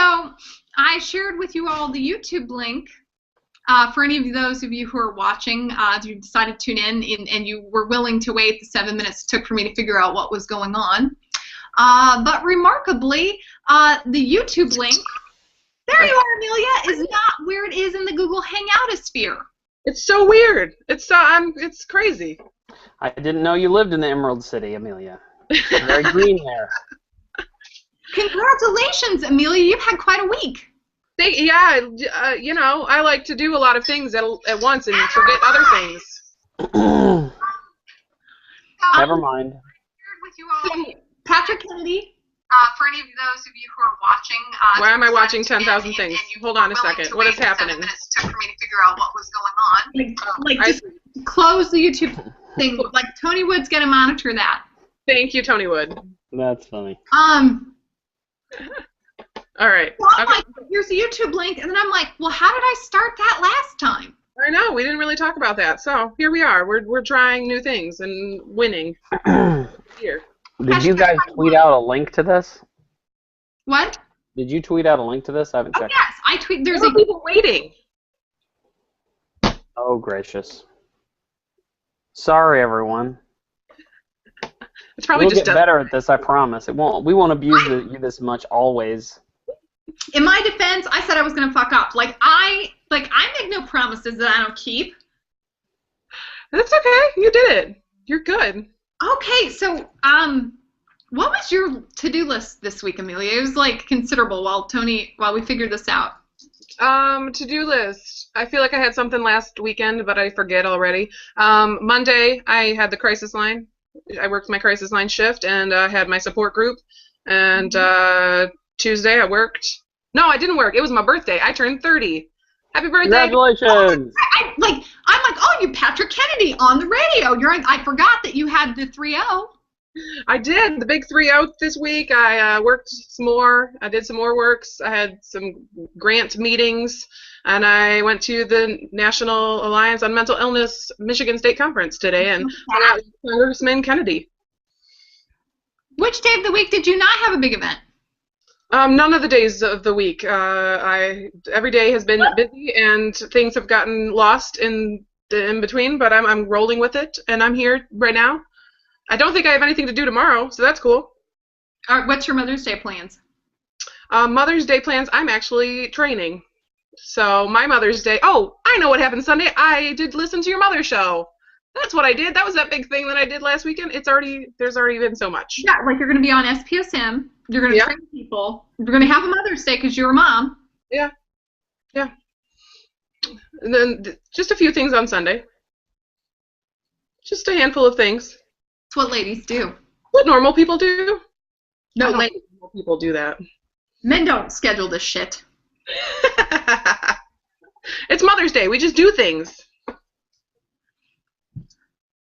So I shared with you all the YouTube link. For any of those of you who are watching, you decided to tune in and you were willing to wait the 7 minutes it took for me to figure out what was going on. But remarkably, the YouTube link, there you are, Amelia, is not where it is in the Google Hangoutosphere. It's so weird. It's crazy. I didn't know you lived in the Emerald City, Amelia. Very green there. Congratulations, Amelia. You've had quite a week. You know, I like to do a lot of things at once and forget other things. Never mind. Patrick Kennedy, for any of those of you who are watching. Why am I watching 10,000 things? Hold on a second. What is happening? 7 minutes took for me to figure out what was going on. Just close the YouTube thing. Like, Tony Wood's going to monitor that. Thank you, Tony Wood. That's funny. All right. So I'm like, here's the YouTube link, and then I'm like, well, how did I start that last time? I know, we didn't really talk about that. So here we are. We're trying new things and winning. Here. Did you guys tweet out a link to this? What? Did you tweet out a link to this? I haven't checked. Yes, I tweet. There's people waiting. Oh gracious. Sorry, everyone. It's probably we'll just get better at this. I promise. It won't. We won't abuse you this much always. In my defense, I said I was gonna fuck up. I make no promises that I don't keep. That's okay. You did it. You're good. Okay, so what was your to-do list this week, Amelia? It was like considerable while we figured this out. To-do list. I feel like I had something last weekend, but I forget already. Monday, I had the crisis line. I worked my crisis line shift and had my support group. And Tuesday, I worked. No, I didn't work. It was my birthday. I turned 30. Happy birthday! Congratulations! I'm like, oh, you Patrick Kennedy on the radio. I forgot that you had the 3-0. I did the big 3-0 this week. I worked some more. I did some more works. I had some grant meetings, and I went to the National Alliance on Mental Illness Michigan State Conference today, and hung out with Congressman Kennedy. Which day of the week did you not have a big event? None of the days of the week. Every day has been busy, and things have gotten lost in between. But I'm rolling with it, and I'm here right now. I don't think I have anything to do tomorrow, so that's cool. All right, what's your Mother's Day plans? Mother's Day plans. I'm actually training, so my Mother's Day. Oh, I know what happened Sunday. I did listen to your mother show. That's what I did. That was that big thing that I did last weekend. There's already been so much. Yeah, like you're going to be on SPSM. You're going to train people. You're going to have a Mother's Day because you're a mom. Yeah. Yeah. And then just a few things on Sunday. Just a handful of things. That's what ladies do. What normal people do? No, normal people do that. Men don't schedule this shit. It's Mother's Day. We just do things.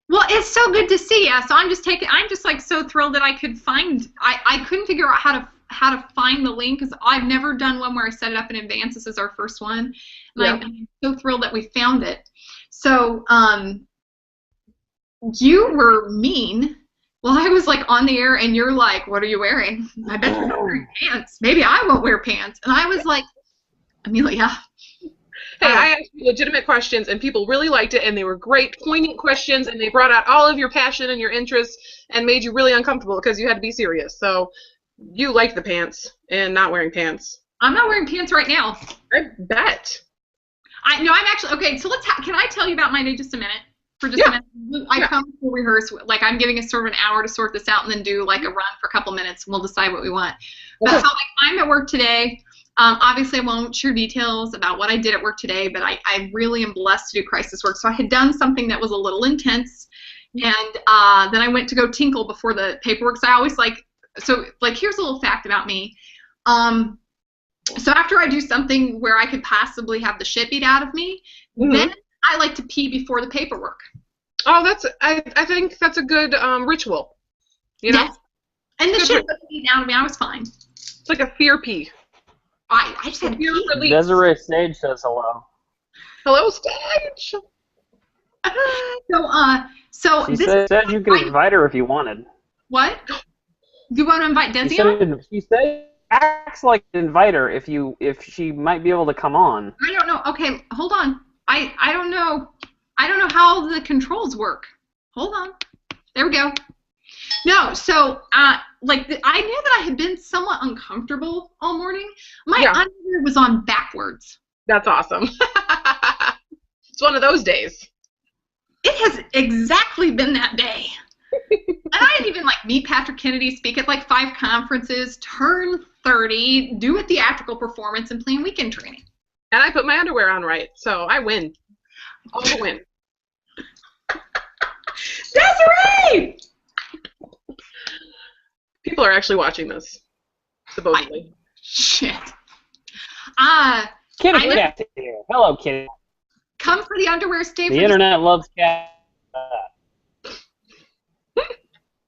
Well, it's so good to see you. So I'm just like so thrilled that I could find. I couldn't figure out how to find the link because I've never done one where I set it up in advance. This is our first one, and I'm so thrilled that we found it. So you were mean. Well, I was like on the air, and you're like, "What are you wearing?" I bet you're not wearing pants. Maybe I won't wear pants. And I was like, Amelia. Hey, I asked you legitimate questions, and people really liked it, and they were great, poignant questions, and they brought out all of your passion and your interest and made you really uncomfortable because you had to be serious. So you like the pants and not wearing pants. I'm not wearing pants right now. I bet. I'm actually, okay, so can I tell you about my day just a minute? For just a minute? I promise we'll rehearse. Like, I'm giving us sort of an hour to sort this out and then do, like, a run for a couple minutes, and we'll decide what we want. But so, like, I'm at work today. Obviously, I won't share details about what I did at work today, but I really am blessed to do crisis work. So I had done something that was a little intense, and then I went to go tinkle before the paperwork. So I always here's a little fact about me. So after I do something where I could possibly have the shit beat out of me, then I like to pee before the paperwork. Oh, I think that's a good ritual. You know? Yes. And the shit was beat out of me. I was fine. It's like a fear pee. I just had to Desiree Sage says hello. Hello, Stage. So she said you could invite her if you wanted. What? You want to invite Desi on? She said acts like an inviter if she might be able to come on. I don't know. Okay, hold on. I don't know. I don't know how the controls work. Hold on. There we go. No, so I knew that I had been somewhat uncomfortable all morning. My underwear was on backwards. That's awesome. It's one of those days. It has exactly been that day. And I didn't even meet Patrick Kennedy, speak at 5 conferences, turn 30, do a theatrical performance, and plan weekend training. And I put my underwear on right, so I win. All the win. Desiree! People are actually watching this, supposedly. Shit. Kitty Cat's here. Hello, Kitty. Come for the underwear, stay for the internet loves cats.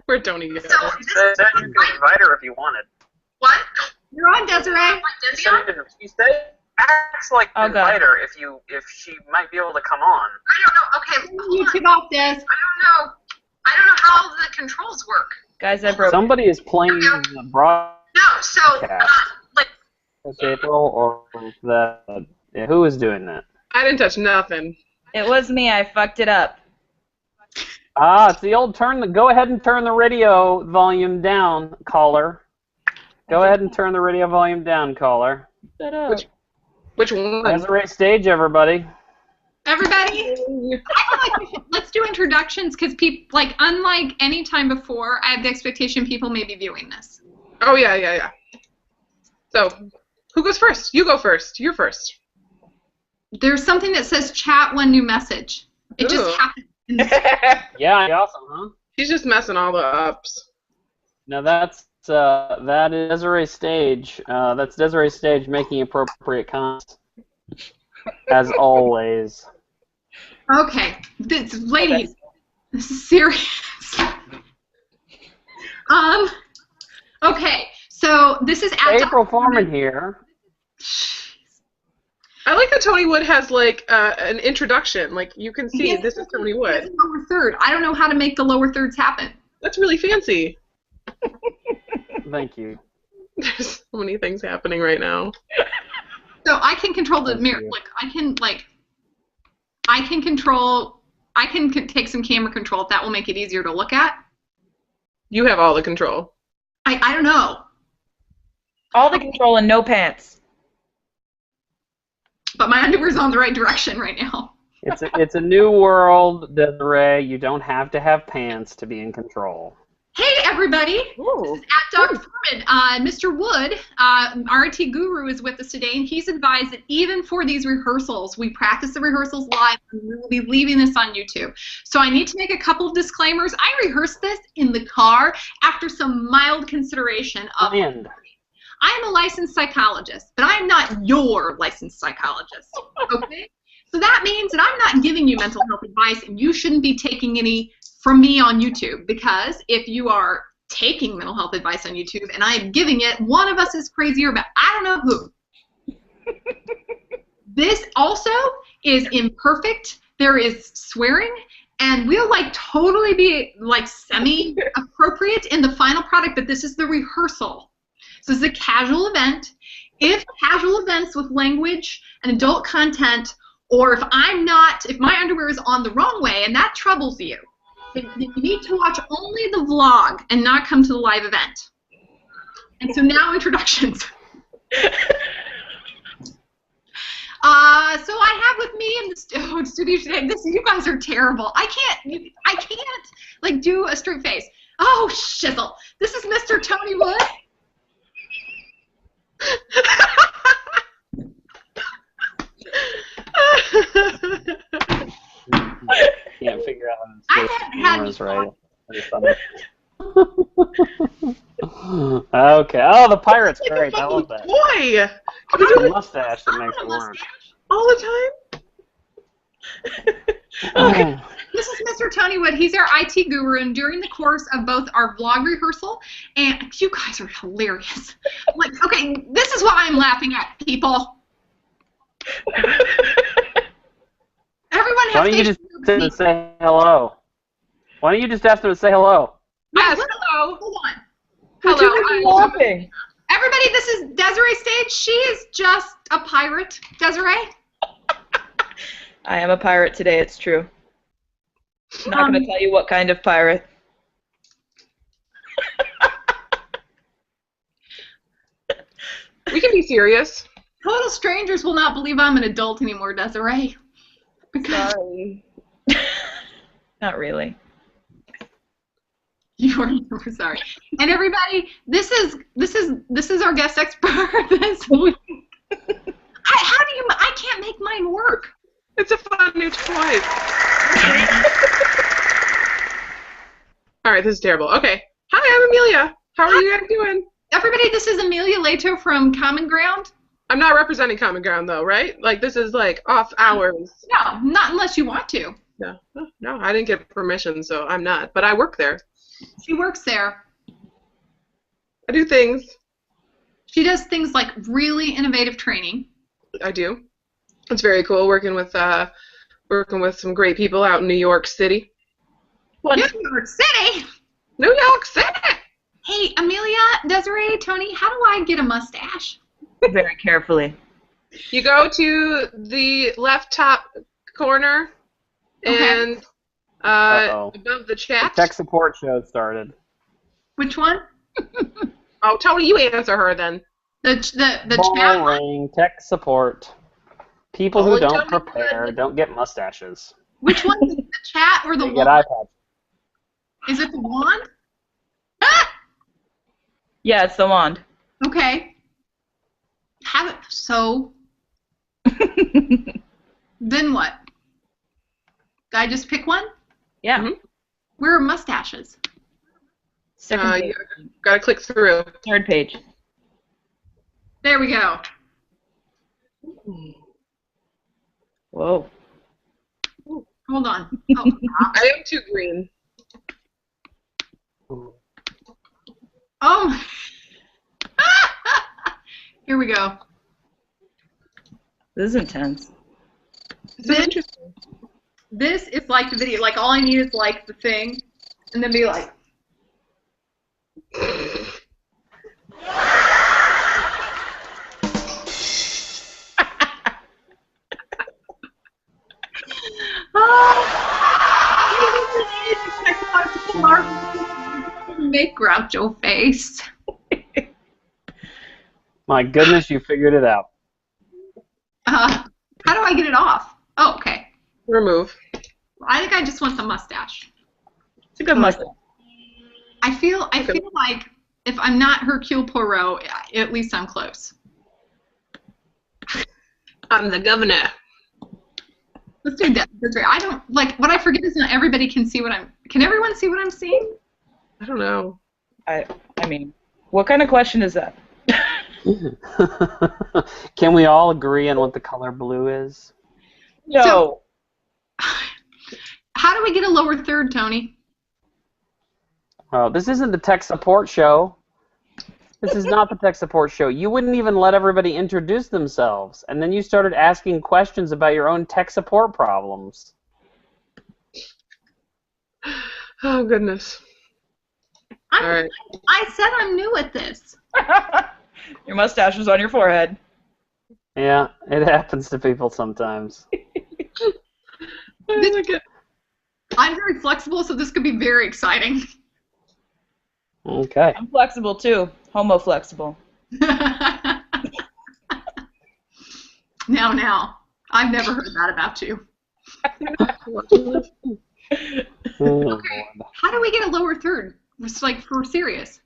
Where'd Tony go? So, you could invite her if you wanted. What? You're on, Desiree. She said acts like an inviter if she might be able to come on. I don't know. Okay, YouTube off, Des. I don't know. I don't know how the controls work. Guys, I broke. Somebody is playing the broadcast. No, so It's April or who is doing that? I didn't touch nothing. It was me. I fucked it up. It's the old go ahead and turn the radio volume down, caller. Go ahead and turn the radio volume down, caller. Shut up. Which one? Desiree stage, everybody. Everybody, let's do introductions because people, unlike any time before, I have the expectation people may be viewing this. Oh, yeah. So, who goes first? You go first. You're first. There's something that says chat one new message. It just happened. Yeah, awesome, huh? She's just messing all the ups. Now that is Desiree stage. That's Desiree stage making appropriate comments. As always. Okay, ladies, this is serious. Okay, so this is April Foreman here. I like that Tony Wood has an introduction. You can see this is Tony Wood. Lower third. I don't know how to make the lower thirds happen. That's really fancy. Thank you. There's so many things happening right now. So I can control the mirror. I can take some camera control if that will make it easier to look at. You have all the control. I don't know. All the control and no pants. But my underwear's on the right direction right now. It's a new world, Desiree. You don't have to have pants to be in control. Hey, everybody. Ooh. This is at Dr. Foreman. Mr. Wood, RT Guru, is with us today, and he's advised that even for these rehearsals, we practice the rehearsals live, and we will be leaving this on YouTube. So I need to make a couple of disclaimers. I rehearsed this in the car after some mild consideration of... I'm a licensed psychologist, but I'm not your licensed psychologist, okay? So that means that I'm not giving you mental health advice, and you shouldn't be taking any from me on YouTube, because if you are taking mental health advice on YouTube and I'm giving it, one of us is crazier, but I don't know who. This also is imperfect. There is swearing, and we'll totally be semi-appropriate in the final product, but this is the rehearsal. So this is a casual event. If casual events with language and adult content, or if my underwear is on the wrong way and that troubles you, then you need to watch only the vlog and not come to the live event. And so now introductions. So I have with me in the studio today, you guys are terrible. I can't do a straight face. Oh, shizzle. This is Mr. Tony Wood. Can't figure out how to switch cameras right. Okay. Oh, the pirate's great. I love that. Boy! It's a mustache that makes it work. All the time? Okay. This is Mr. Tony Wood. He's our IT guru, and during the course of both our vlog rehearsal, and you guys are hilarious. Okay, this is why I'm laughing at people. Everyone has Why don't you just ask them to say hello? Why don't you just ask them to say hello? Yes. Hello. Hold on. Hello. Everyone Everybody, this is Desiree Stage. She is just a pirate. Desiree? I am a pirate today, it's true. I'm not going to tell you what kind of pirate. We can be serious. Total strangers will not believe I'm an adult anymore, Desiree. Sorry. Not really. You are never sorry. And everybody, this is our guest expert this week. I can't make mine work. It's a fun new toy. All right, this is terrible. Okay. Hi, I'm Amelia. How are you guys doing? Everybody, this is Amelia Leto from Common Ground. I'm not representing Common Ground, though, right? Like, this is, like, off hours. No, not unless you want to. No, I didn't get permission, so I'm not. But I work there. She works there. I do things. She does things like really innovative training. I do. It's very cool working with some great people out in New York City. New York City? New York City! Hey, Amelia, Desiree, Tony, how do I get a mustache? Very carefully. You go to the left top corner and above the chat. The tech support show started. Which one? Oh, Tony, you answer her then. The chat. Boring tech support. People who don't prepare don't get mustaches. Which one is it, the chat or the They get wand? iPads. Is it the wand? Ah! Yeah, it's the wand. Okay. Have it so. Then what? Did I just pick one? Yeah. Mm-hmm. Where are mustaches? Second page. You gotta click through. Third page. There we go. Whoa. Hold on. Oh, I am too green. oh. Here we go. This is intense. This is like the video. Like all I need is like the thing, and then be like. Make Groucho face. My goodness, you figured it out. How do I get it off? Oh, okay. Remove. I think I just want the mustache. It's a good mustache. I feel like if I'm not Hercule Poirot, at least I'm close. I'm the governor. Let's do that. That's right. I don't like what I forget is not everybody can see what I'm. Can everyone see what I'm seeing? I don't know. I mean, what kind of question is that? Can we all agree on what the color blue is? No. So, how do we get a lower third, Tony? Oh, this isn't the tech support show. This is not the tech support show. You wouldn't even let everybody introduce themselves, and then you started asking questions about your own tech support problems. Oh, goodness. All right. I said I'm new at this. Your mustache was on your forehead. Yeah, it happens to people sometimes. I'm very flexible, so this could be very exciting. Okay. I'm flexible too. Homo flexible. Now. I've never heard that about you. Okay. How do we get a lower third? Just like for serious.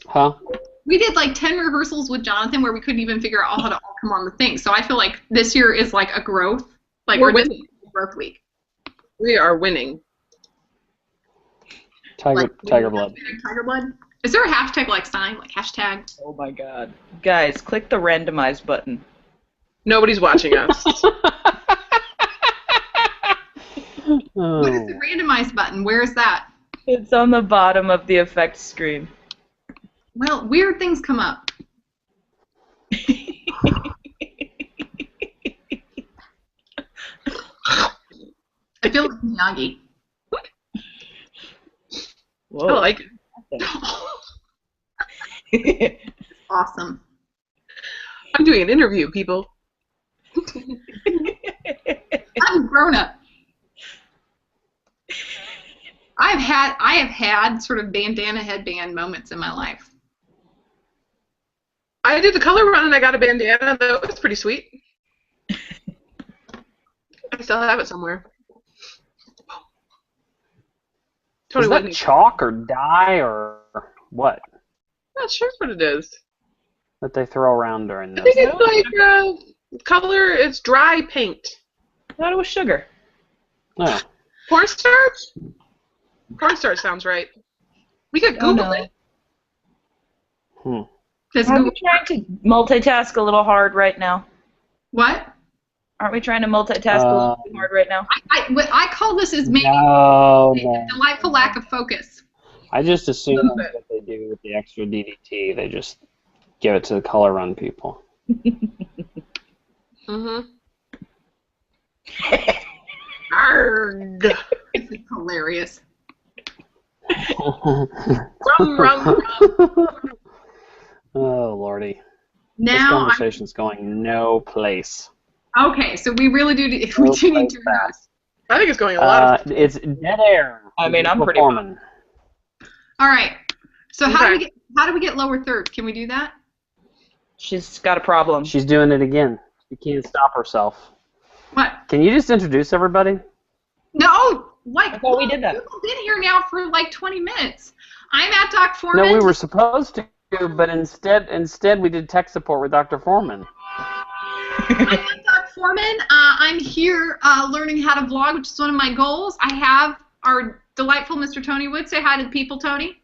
Huh? We did like 10 rehearsals with Jonathan where we couldn't even figure out how to all come on the thing. So I feel like this year is like a growth. Like We're this winning. is a growth week. We are winning. Tiger blood. Tiger blood. Is there a hashtag like sign, like hashtag? Oh my god. Guys, click the randomize button. Nobody's watching us. What is the randomized button? Where is that? It's on the bottom of the effects screen. Well, weird things come up. I feel like Miyagi. Whoa. I like it. Awesome. I'm doing an interview, people. I'm grown up. I have had sort of bandana headband moments in my life. I did the color run and I got a bandana. That was pretty sweet. I still have it somewhere. Tony, Is that chalk or dye or what? Not sure what it is. That they throw around during this. I think it's like color. It's dry paint. I thought it was sugar. No. Cornstarch? Cornstarch sounds right. We could Google it. Aren't we trying to multitask a little hard right now? What? Aren't we trying to multitask a little too hard right now? What I call this is maybe no. delightful lack of focus. I just assume that's what they do with the extra DDT. They just give it to the color run people. Mm-hmm. Arrgh. This is hilarious. Rum, rum, rum. Oh, Lordy. Now this conversation's going no place. Okay, so we really do. We do need to rehearse. I think it's going a lot. It's dead air. I mean, I'm pretty. All right. So how do we get lower third? Can we do that? She's got a problem. She's doing it again. She can't stop herself. What? Can you just introduce everybody? No, like I thought we did that. We've been here now for like 20 minutes. I'm at Doc Foreman. No, we were supposed to, but instead we did tech support with Dr. Foreman. I'm Doc Foreman. I'm here learning how to vlog, which is one of my goals. I have our delightful Mr. Tony Wood. Say hi to the people, Tony.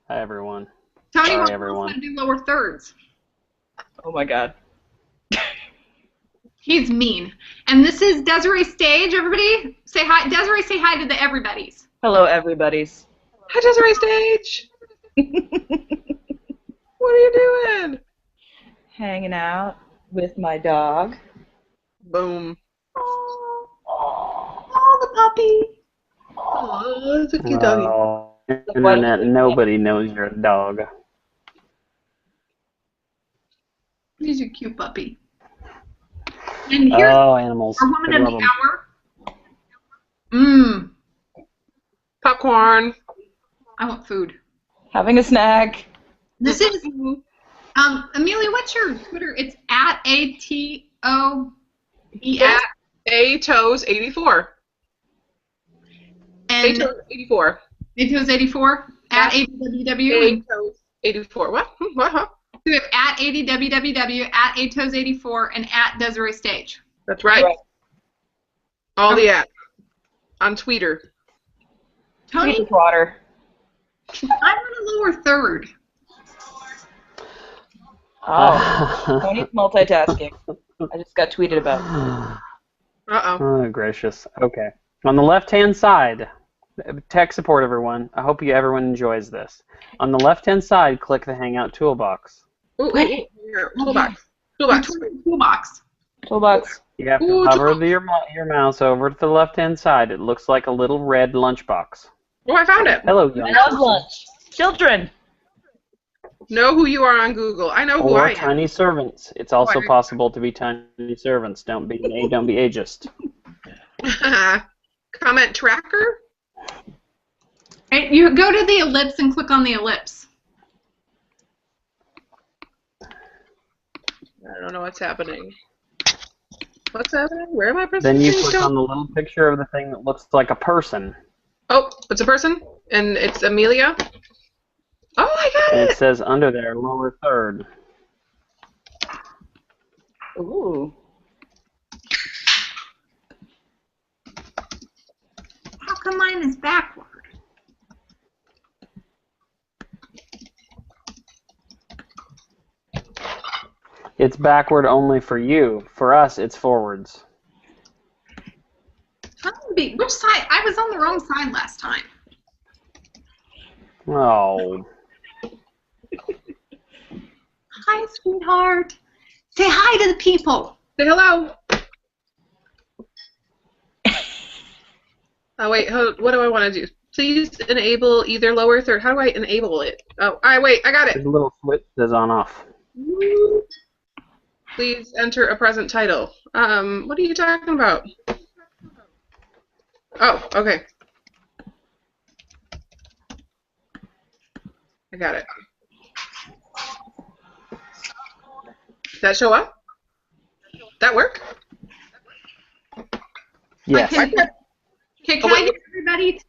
Hi, everyone. Tony Hi, wants everyone. to do lower thirds. Oh my God. He's mean. And this is Desiree Stage. Everybody say hi. Desiree, say hi to the everybody's. Hello, everybody's. Hi, Desiree Stage. What are you doing? Hanging out with my dog. Boom. Oh, the puppy. Oh, it's a cute doggy. Well, internet, nobody knows you're a dog. He's a cute puppy. And here's animals. our woman of I love the 'em. hour. Mmm. Popcorn. I want food. Having a snack. This is Amelia, what's your Twitter? It's at ATOES. At ATOES84. And ATOES84. ATOES84 at ADWW. ATOES84. What? What? Huh? We have at ADWWW, at ATOES84, and at Desiree Stage. That's right. All the apps. On Twitter. Tony, Tweet water. I'm in a lower third. Oh, Tony's multitasking. I just got tweeted about. Uh-oh. Oh, gracious. Okay. On the left-hand side, tech support, everyone. I hope everyone enjoys this. On the left-hand side, click the Hangout toolbox. Ooh, here. Toolbox. Toolbox. Toolbox. Toolbox. You have to hover your mouse over to the left-hand side. It looks like a little red lunchbox. Oh, I found it. Hello, young I love lunch. Children. Know who you are on Google. I know who I Or am. tiny servants. It's also possible to be tiny servants. Don't be ageist. Comment tracker. And you go to the ellipse and click on the ellipse. I don't know what's happening. What's happening? Where am I pressing? Then you click on the little picture of the thing that looks like a person. Oh, it's a person, and it's Amelia. Oh, I got And it. it says under there, lower third. Ooh. How come mine is backward? It's backward only for you. For us, it's forwards. Which side? I was on the wrong side last time. Oh. Hi, sweetheart. Say hi to the people. Say hello. Oh, wait. What do I want to do? Please enable either lower third. How do I enable it? Oh, wait, I got it. There's a little switch says on off. Please enter a present title. What are you talking about? Oh, okay. I got it. Did that show up? That work? Yes. Okay, can I get everybody?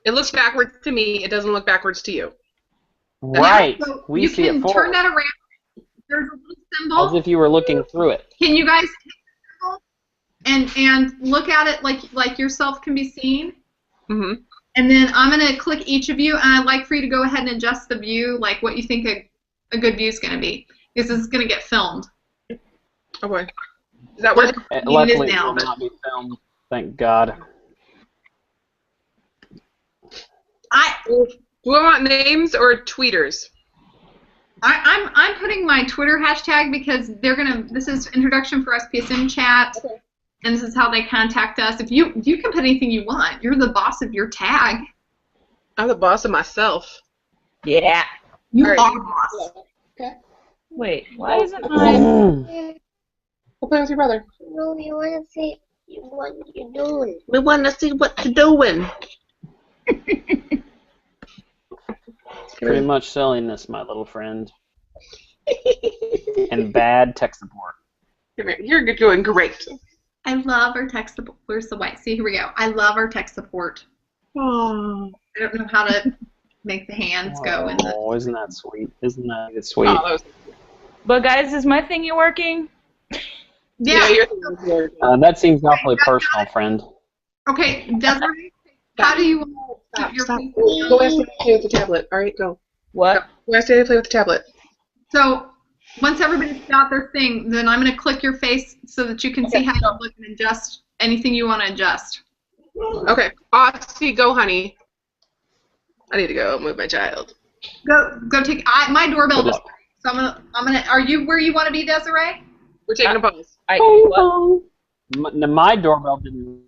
It looks backwards to me. It doesn't look backwards to you. Right. So We see it you can turn forward. that around. There's a little symbol. As if you were looking through it. Can you guys take the symbol and look at it like yourself can be seen? Mm-hmm. And then I'm going to click each of you, and I'd like for you to go ahead and adjust the view, like what you think a good view is going to be, because this is going to get filmed. Oh boy. Does that work? Luckily, now, it will but- not be filmed. Thank God. Do I want names or tweeters? I'm putting my Twitter hashtag because this is introduction for SPSM chat, and this is how they contact us. If you can put anything you want. You're the boss of your tag. I'm the boss of myself. Yeah. You All right. are the boss. Okay. Wait, why isn't mine? Go play with your brother. No, we want to see what you're doing. We want to see what you're doing. Pretty much silliness, my little friend. And bad tech support. Come here. You're doing great. I love our tech support. Where's the white? See, here we go. I love our tech support. Oh, I don't know how to make the hands go in the. Oh, isn't that sweet? Isn't that sweet? that was, But guys, is my thingy working? Yeah. you're That seems awfully personal, friend. Okay, Desiree, how do you want to keep your Stop. face Go down? ask me to play with the tablet. All right, go. What? Go ask me to play with the tablet. So once everybody's got their thing, then I'm going to click your face so that you can see how you look and adjust anything you want to adjust. Okay. Aussie, go, honey. I need to go move my child. Go take my doorbell. Good Just luck. so I'm gonna. Are you where you want to be, Desiree? We're taking a pause. What? My doorbell didn't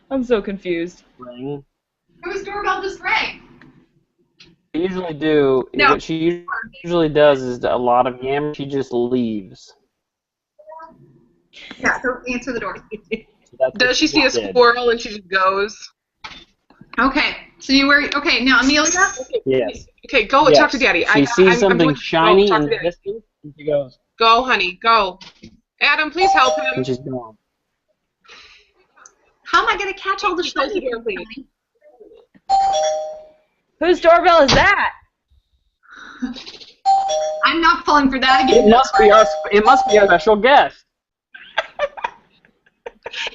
I'm so confused. ring. Whose doorbell just rang? I usually do. No. What she usually does is a lot of yammer. She just leaves. Yeah. So answer the door. So that's what Does she see a did. squirrel and she just goes? Okay. So you were okay now, Amelia. Yes. Okay, go Yes. talk to Daddy. She sees I'm something doing- shiny go, talk in to the Daddy. distance, and she goes, Go, honey, go. Adam, please help him. and she's gone. How am I gonna catch all the Close the shiny? door, please. Whose doorbell is that? I'm not falling for that It again. must be our. It must be our special guest.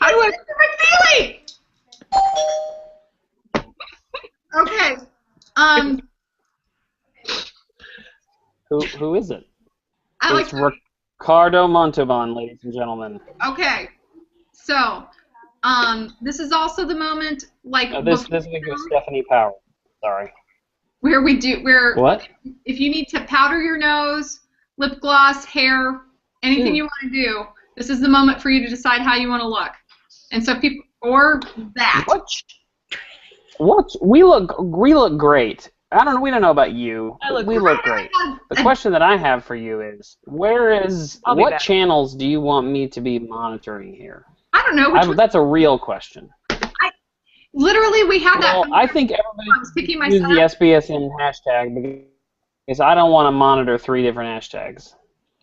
How do I Okay. Who is it? I like. It's Ricardo Montalban, ladies and gentlemen. Okay. So, this is also the moment, like This week was Stephanie Power. Sorry. where What? if you need to powder your nose, lip gloss, hair, anything you want to do, this is the moment for you to decide how you want to look. And so people or that. What? We look great. We don't know about you. We look great. The question that I have for you is, what channels do you want me to be monitoring here? I don't know. That's a real question. Literally, we had that. Well, I think everybody I was picking use myself. the SPSM hashtag because I don't want to monitor 3 different hashtags.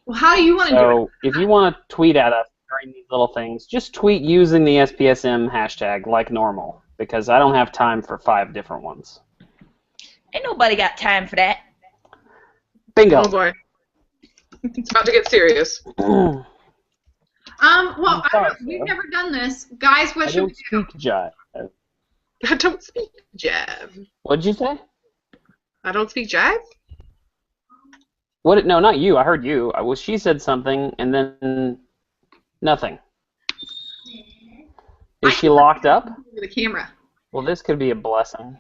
Well, how do you want to do it? So if you want to tweet at us during these little things, just tweet using the SPSM hashtag like normal, because I don't have time for 5 different ones. Ain't nobody got time for that. Bingo. Oh boy. It's about to get serious. Well, sorry, we've sir. never done this, guys. What I should don't we do? speak jive. I don't speak jive. What'd you say? I don't speak jive? What? No, not you. I heard you. She said something and then nothing. Is she locked up? The camera. Well, this could be a blessing.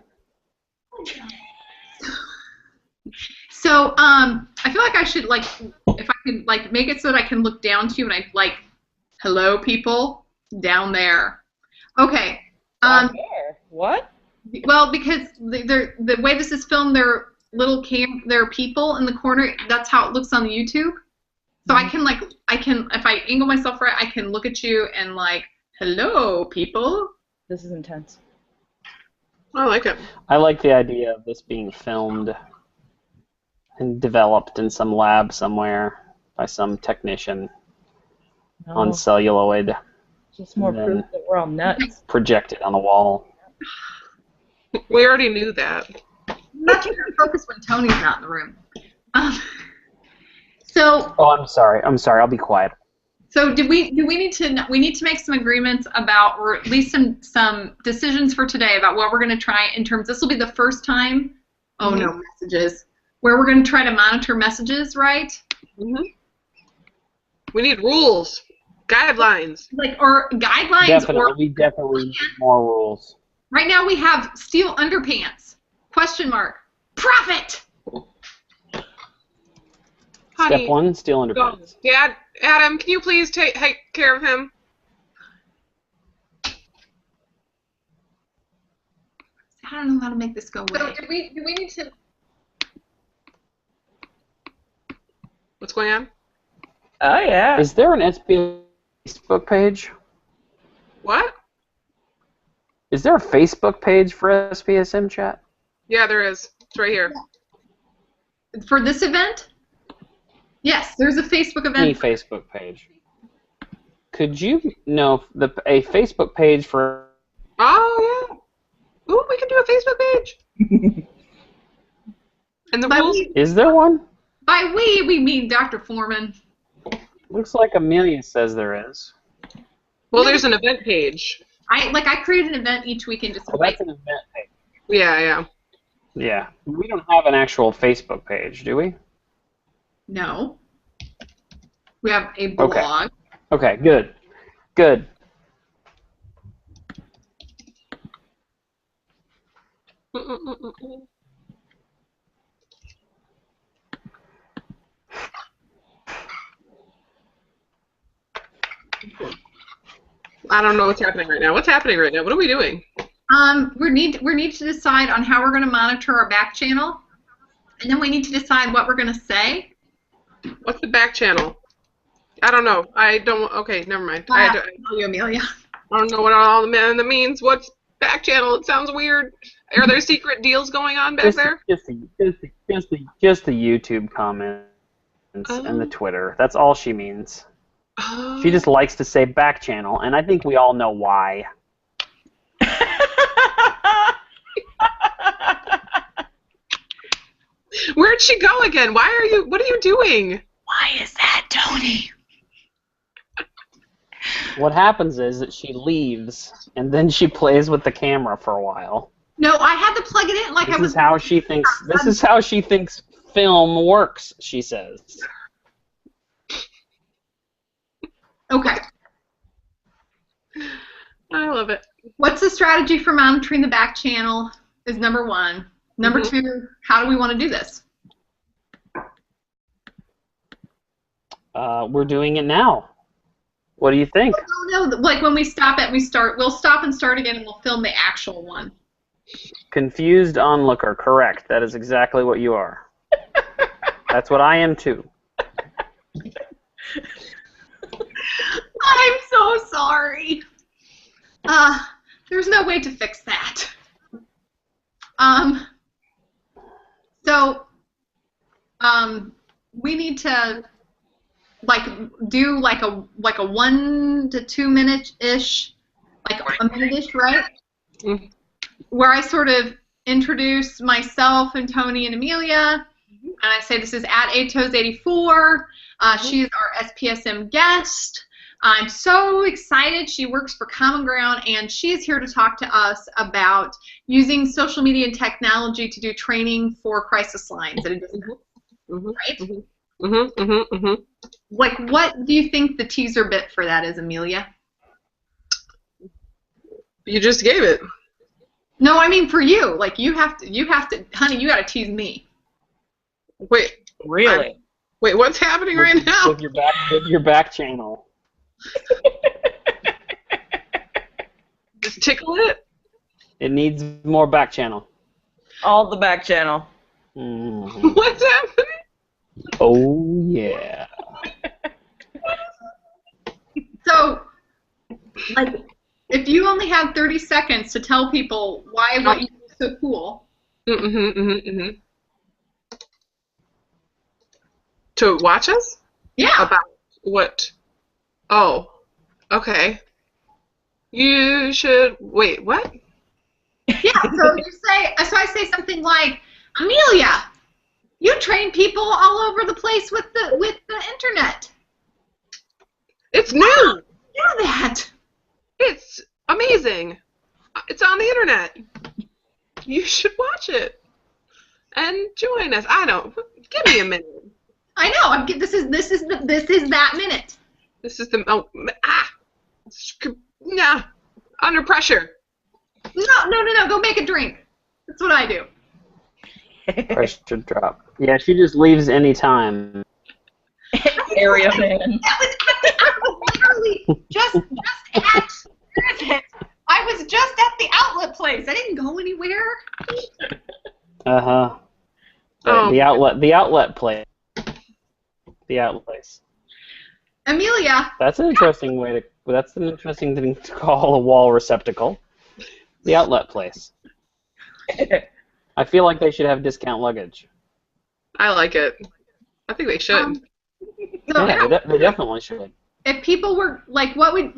So, I feel like I should if I could make it so that I can look down to you and I hello people down there. Okay. Down there. What? Well, because the way this is filmed, there are people in the corner. That's how it looks on the YouTube. So I can if I angle myself right, I can look at you and like, hello, people. This is intense. I like it. I like the idea of this being filmed and developed in some lab somewhere by some technician on celluloid. Just more proof that we're all nuts. Projected on a wall. We already knew that. I'm not trying to focus when Tony's not in the room. So. Oh, I'm sorry. I'll be quiet. So we need to make some agreements about, or at least some decisions for today about what we're going to try in terms. This will be the first time. Oh no, messages. Where we're going to try to monitor messages, right? Mm-hmm. We need rules, guidelines. Or guidelines. Definitely, we definitely need more rules. Right now we have steel underpants. Question mark. Profit. Honey, Step 1, steel underpants. Dad, Adam, can you please take care of him? I don't know how to make this go away. So do we need to? What's going on? Oh yeah. Is there an SBS Facebook page? What? Is there a Facebook page for SPSM chat? Yeah, there is. It's right here. For this event? Yes, there's a Facebook event. Any Facebook page. Could you a Facebook page for? Oh yeah. Ooh, we can do a Facebook page. And the rules? Is there one? By we mean Dr. Foreman. Looks like Amelia says there is. Well, there's an event page. I create an event each week and just. Oh, that's an event page. Yeah. Yeah. We don't have an actual Facebook page, do we? No. We have a blog. Okay, good. Good. I don't know what's happening right now. What's happening right now? What are we doing? We need to decide on how we're going to monitor our back channel, and then we need to decide what we're going to say. What's the back channel? I don't know. Okay, never mind. Tell you, Amelia. I don't know what all that means. What's back channel? It sounds weird. Are there secret deals going on back there? Just the YouTube comments and the Twitter. That's all she means. She just likes to say back channel, and I think we all know why. Where'd she go again? What are you doing? Why is that, Tony? What happens is that she leaves, and then she plays with the camera for a while. No, I had to plug it in like This is how she thinks film works, she says. Okay. I love it. What's the strategy for monitoring the back channel is number 1. Number 2, how do we want to do this? We're doing it now. What do you think? No, like when we stop it, we'll stop and start again, and we'll film the actual one. Confused onlooker, correct. That is exactly what you are. That's what I am too. I'm so sorry. There's no way to fix that. We need to do like a 1 to 2 minute-ish, like a minute-ish, right? Mm-hmm. Where I sort of introduce myself and Tony and Amelia, and I say this is at ATOS84. She is our SPSM guest. I'm so excited. She works for Common Ground, and she is here to talk to us about using social media and technology to do training for crisis lines at a distance. Right? Like, what do you think the teaser bit for that is, Amelia? You just gave it. No, I mean for you. Like, you have to, honey, you got to tease me. Wait. Really? Wait, what's happening right now? With your back channel. Just tickle it? It needs more back channel. All the back channel. Mm-hmm. What's happening? Oh, yeah. So, like, if you only had 30 seconds to tell people why what you do is so cool. To watch us? Yeah. About what? Oh, okay. You should wait. What? Yeah. So I say something like, Amelia, you train people all over the place with the internet. It's new. Do that. It's amazing. It's on the internet. You should watch it and join us. Give me a minute. I know. This is that minute. This is the under pressure. No. Go make a drink. That's what I do. Pressure drop. Yeah, she just leaves any time. Area man. That was literally just at. Where is it? I was just at the outlet place. I didn't go anywhere. Uh-huh. Oh. The outlet place. The outlet place. Amelia. That's an interesting thing to call a wall receptacle. The outlet place. I feel like they should have discount luggage. I like it. I think they should. So Yeah, they definitely should. if people were like, what would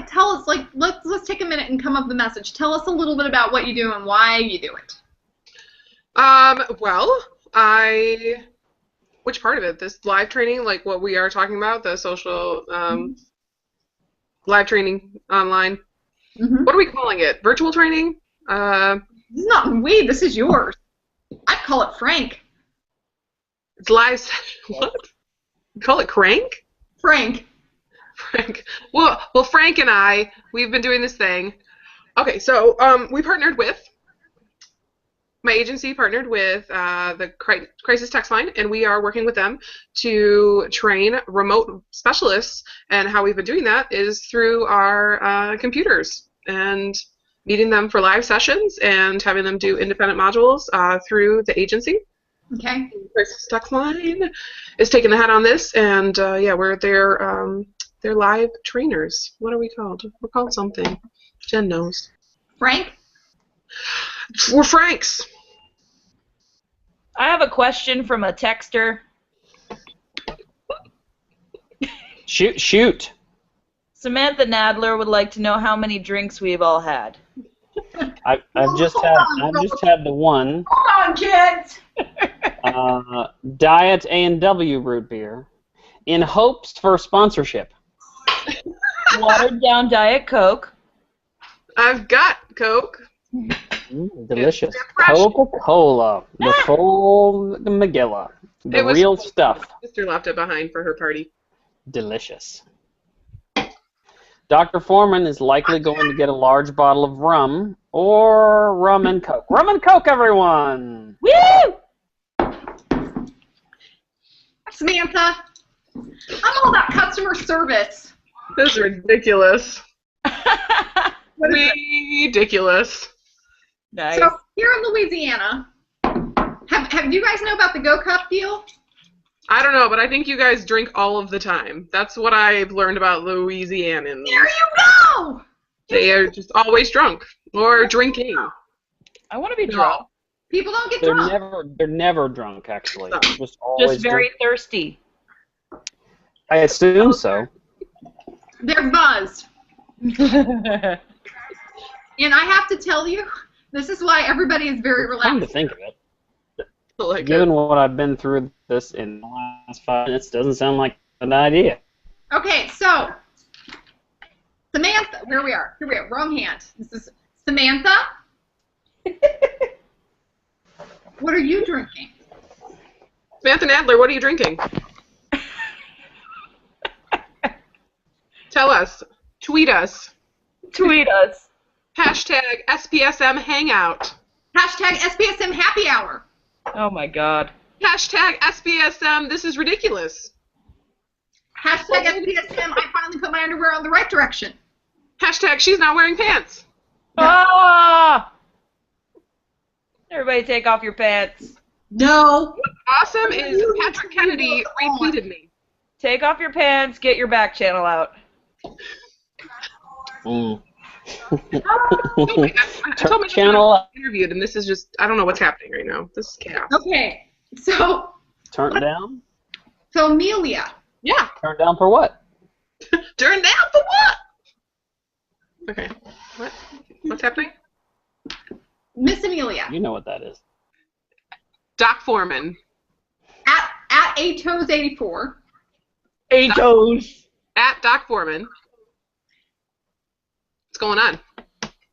tell us, let's take a minute and come up with a message. Tell us a little bit about what you do and why you do it. Well, which part of it? This live training, like what we are talking about, the social live training online. Mm-hmm. What are we calling it? Virtual training? This is not we. This is yours. I'd call it Frank. It's live session. What? You call it Crank? Frank. Frank. Well, Frank and I, we've been doing this thing. Okay, so we partnered with, my agency partnered with the Crisis Text Line, and we are working with them to train remote specialists. And how we've been doing that is through our computers and meeting them for live sessions and having them do independent modules through the agency. Okay. Crisis Text Line is taking the head on this, and we're they're live trainers. What are we called? We're called something. Jen knows. Frank? We're Franks. I have a question from a texter. Shoot. Samantha Nadler would like to know how many drinks we've all had. I've just had the one. Hold on, kids. Diet A&W root beer, in hopes for sponsorship. Watered down Diet Coke. I've got Coke. Delicious. Coca-Cola, the full Megillah, the real stuff. My sister left it behind for her party. Delicious. Dr. Foreman is likely going to get a large bottle of rum or rum and Coke. Rum and Coke, everyone! Woo! Samantha, I'm all about customer service. This is ridiculous. What is it? Ridiculous. Nice. So here in Louisiana, have you guys know about the Go Cup deal? I don't know, but I think you guys drink all of the time. That's what I've learned about Louisianans. There you go! They are just always drunk or drinking. I want to be drunk. People don't get drunk. They're never drunk, actually. No. Just always Just very thirsty. I assume so. They're buzzed. And I have to tell you, this is why everybody is very Come to relaxed. think of it, Like given what I've been through this in the last 5 minutes, doesn't sound like an idea. Okay, so Samantha, here we are, wrong hand. This is Samantha. What are you drinking? Samantha Nadler, what are you drinking? Tell us. Tweet us. Tweet us. Hashtag SPSM Hangout. Hashtag SPSM Happy Hour. Oh my God. Hashtag SPSM This is ridiculous. Hashtag SPSM I finally put my underwear on the right direction. Hashtag she's not wearing pants. Ah! Everybody take off your pants. No. What's awesome is Patrick Kennedy retweeted me. Take off your pants, get your back channel out. Mm. I told my Channel interviewed, and this is just, I don't know what's happening right now. This is chaos. Okay. So. Turn down? So Amelia. Yeah. Turn down for what? Turn down for what? Okay. What? What's happening? Miss Amelia. You know what that is. Doc Foreman. At Atos84. Atos. At Doc Foreman. What's going on?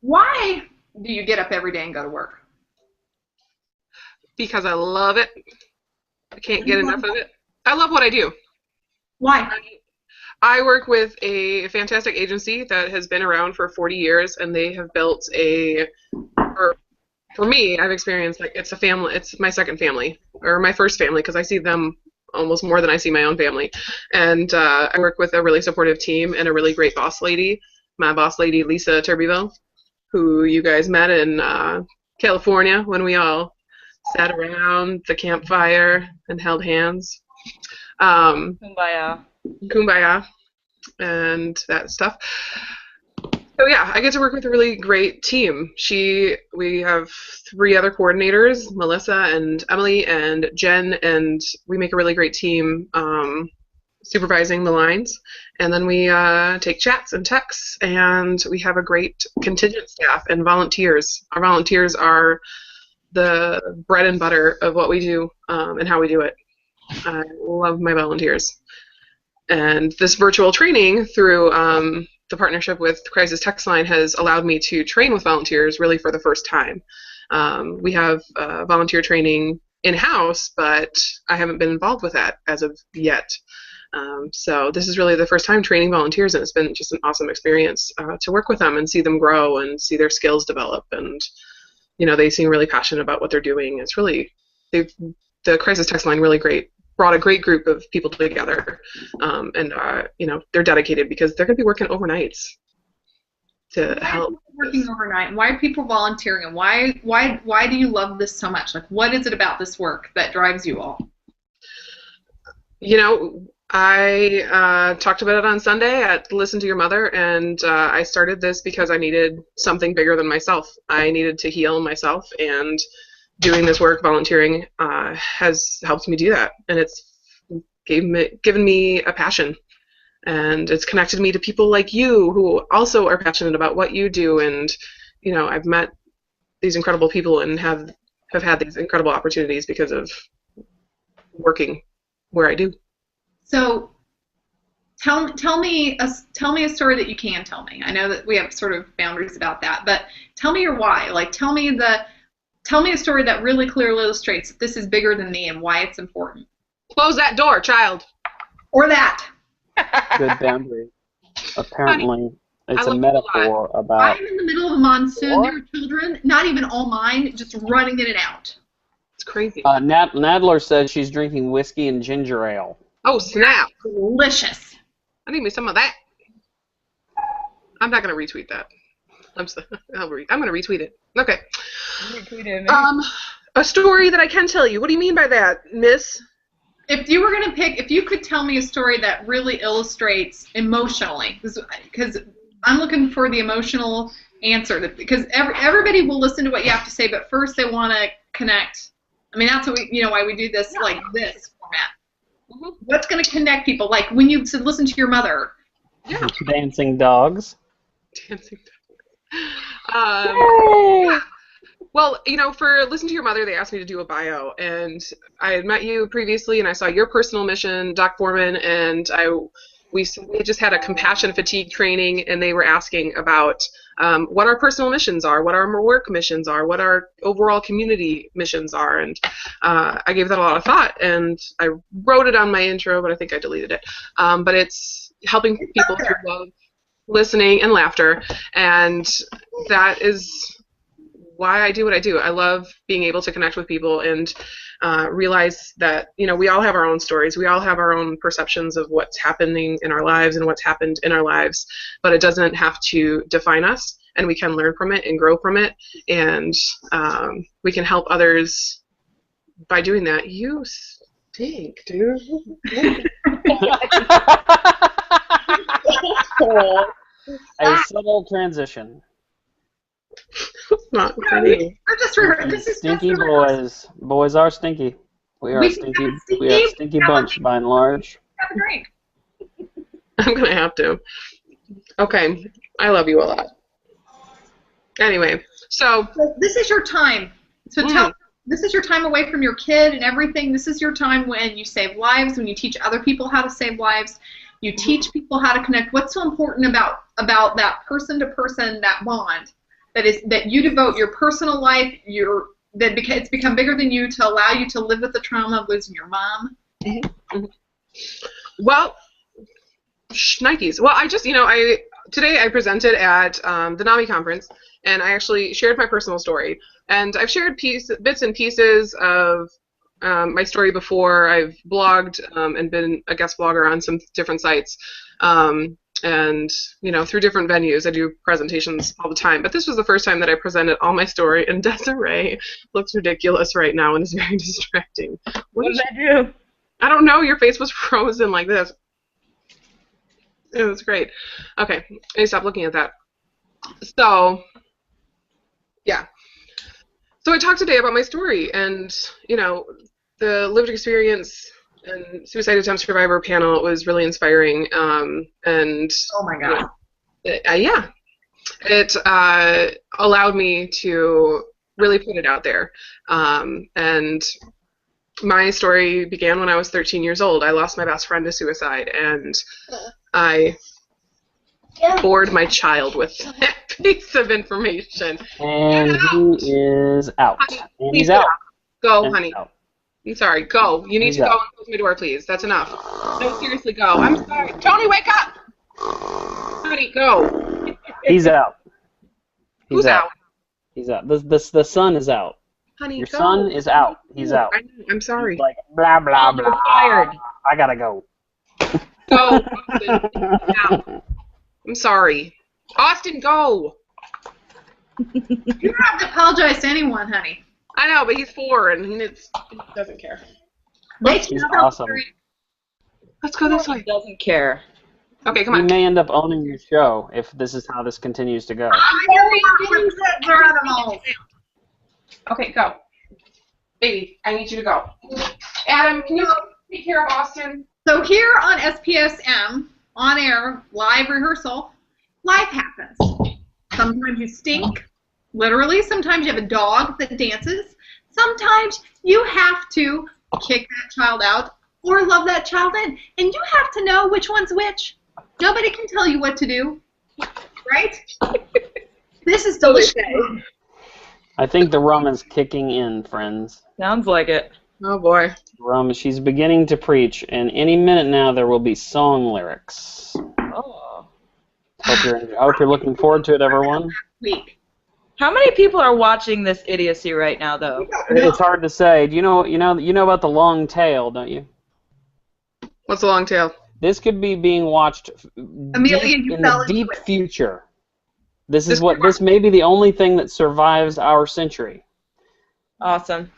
Why do you get up every day and go to work? Because I love it. I can't get enough of it. I love what I do. Why? I work with a fantastic agency that has been around for 40 years, and they have built for me, I've experienced, like, it's a family, it's my second family, or my first family, because I see them almost more than I see my own family. And I work with a really supportive team and a really great boss lady, my boss lady, Lisa Turbeville, who you guys met in California when we all sat around the campfire and held hands. Kumbaya. Kumbaya and that stuff. So yeah, I get to work with a really great team. We have 3 other coordinators, Melissa and Emily and Jen, and we make a really great team supervising the lines. And then we take chats and texts, and we have a great contingent staff and volunteers. Our volunteers are the bread and butter of what we do and how we do it. I love my volunteers. And this virtual training through the partnership with Crisis Text Line has allowed me to train with volunteers really for the first time. We have volunteer training in-house, but I haven't been involved with that as of yet. So this is really the first time training volunteers, and it's been just an awesome experience to work with them and see them grow and see their skills develop. And they seem really passionate about what they're doing. It's really, the Crisis Text Line really brought a great group of people together, and they're dedicated because they're going to be working overnights to help. Working overnight. Why are people volunteering, and why do you love this so much? Like, what is it about this work that drives you all? I talked about it on Sunday at Listen to Your Mother, and I started this because I needed something bigger than myself. I needed to heal myself, and doing this work, volunteering, has helped me do that, and it's given me a passion, and it's connected me to people like you who also are passionate about what you do. And I've met these incredible people and have had these incredible opportunities because of working where I do. So tell me a story that you can tell me. I know that we have sort of boundaries about that, but tell me your why. Like, tell me a story that really clearly illustrates that this is bigger than me and why it's important. Close that door, child. Or that. Good boundary. Apparently, it's a metaphor about. I'm in the middle of a monsoon. There are children, not even all mine, just running in and out. It's crazy. Nadler says she's drinking whiskey and ginger ale. Oh, snap. Delicious. I need me some of that. I'm not going to retweet that. I'm going to retweet it. Okay. A story that I can tell you. What do you mean by that, miss? If you were going to pick, if you could tell me a story that really illustrates emotionally, because I'm looking for the emotional answer, because everybody will listen to what you have to say, but first they want to connect. I mean, that's what why we do this, like this format. Mm-hmm. What's going to connect people? Like when you said listen to your mother. Yeah. Dancing dogs. Dancing dogs. Yeah. Well, for Listen to Your Mother, they asked me to do a bio, and I had met you previously, and I saw your personal mission, Doc Foreman, and we had just had a compassion fatigue training, and they were asking about what our personal missions are, what our work missions are, what our overall community missions are, and I gave that a lot of thought, and I wrote it on my intro, but I think I deleted it. But it's helping people through love, listening, and laughter, and that is why I do what I do. I love being able to connect with people, and realize that, we all have our own stories. We all have our own perceptions of what's happening in our lives and what's happened in our lives, but it doesn't have to define us, and we can learn from it and grow from it, and we can help others by doing that. You stink, dude. A subtle transition. Not funny. This is Stinky boys. Boys are stinky. We are a stinky. We are a stinky bunch by and large. Have a drink. I'm gonna have to. Okay, I love you a lot. Anyway, so this is your time. So this is your time away from your kid and everything. This is your time when you save lives, when you teach other people how to save lives. You teach people how to connect. What's so important about that person-to-person, that bond, that you devote your personal life, it's become bigger than you to allow you to live with the trauma of losing your mom? Mm-hmm. Well, shnikes. Well, today I presented at the NAMI conference, and I actually shared my personal story. And I've shared bits and pieces of my story before. I've blogged and been a guest blogger on some different sites. And, through different venues. I do presentations all the time. But this was the first time that I presented all my story, and Desiree looks ridiculous right now and is very distracting. What did I do? I don't know. Your face was frozen like this. It was great. Okay, I need to stop looking at that. So, yeah. So I talked today about my story, and, the lived experience and suicide attempt survivor panel was really inspiring. And oh my God. It allowed me to really put it out there. And my story began when I was 13 years old. I lost my best friend to suicide, and I bored my child with that piece of information. And he is out. And he's out. Go, and honey. I'm sorry. Go. You need to go and close my door, please. That's enough. No, seriously, go. I'm sorry. Tony, wake up! Honey, go. He's out. Who's out? He's out. The sun is out. Honey, Your go. son is out. He's out. I'm sorry. He's like, blah, blah, blah. You're fired. I gotta go. Go, Austin. Out. I'm sorry. Austin, go. You don't have to apologize to anyone, honey. I know, but he's 4 and he doesn't care. He's awesome. Let's go this way. He doesn't care. Okay, come You on. may end up owning your show if this is how this continues to go. Okay, go. Baby, I need you to go. Adam, can you take care of Austin? So here on SPSM, on air, live rehearsal, life happens. Sometimes you stink, literally. Sometimes you have a dog that dances. Sometimes you have to kick that child out or love that child in. And you have to know which one's which. Nobody can tell you what to do, right? This is delicious. I think the rum is kicking in, friends. Sounds like it. Oh, boy. Rum, she's beginning to preach, and any minute now there will be song lyrics. Oh. Hope you're looking forward to it, everyone. Week. How many people are watching this idiocy right now, though? It's hard to say. Do you know about the long tail, don't you? What's the long tail? This could be being watched Amelia, in the deep future. This may be the only thing that survives our century. Awesome.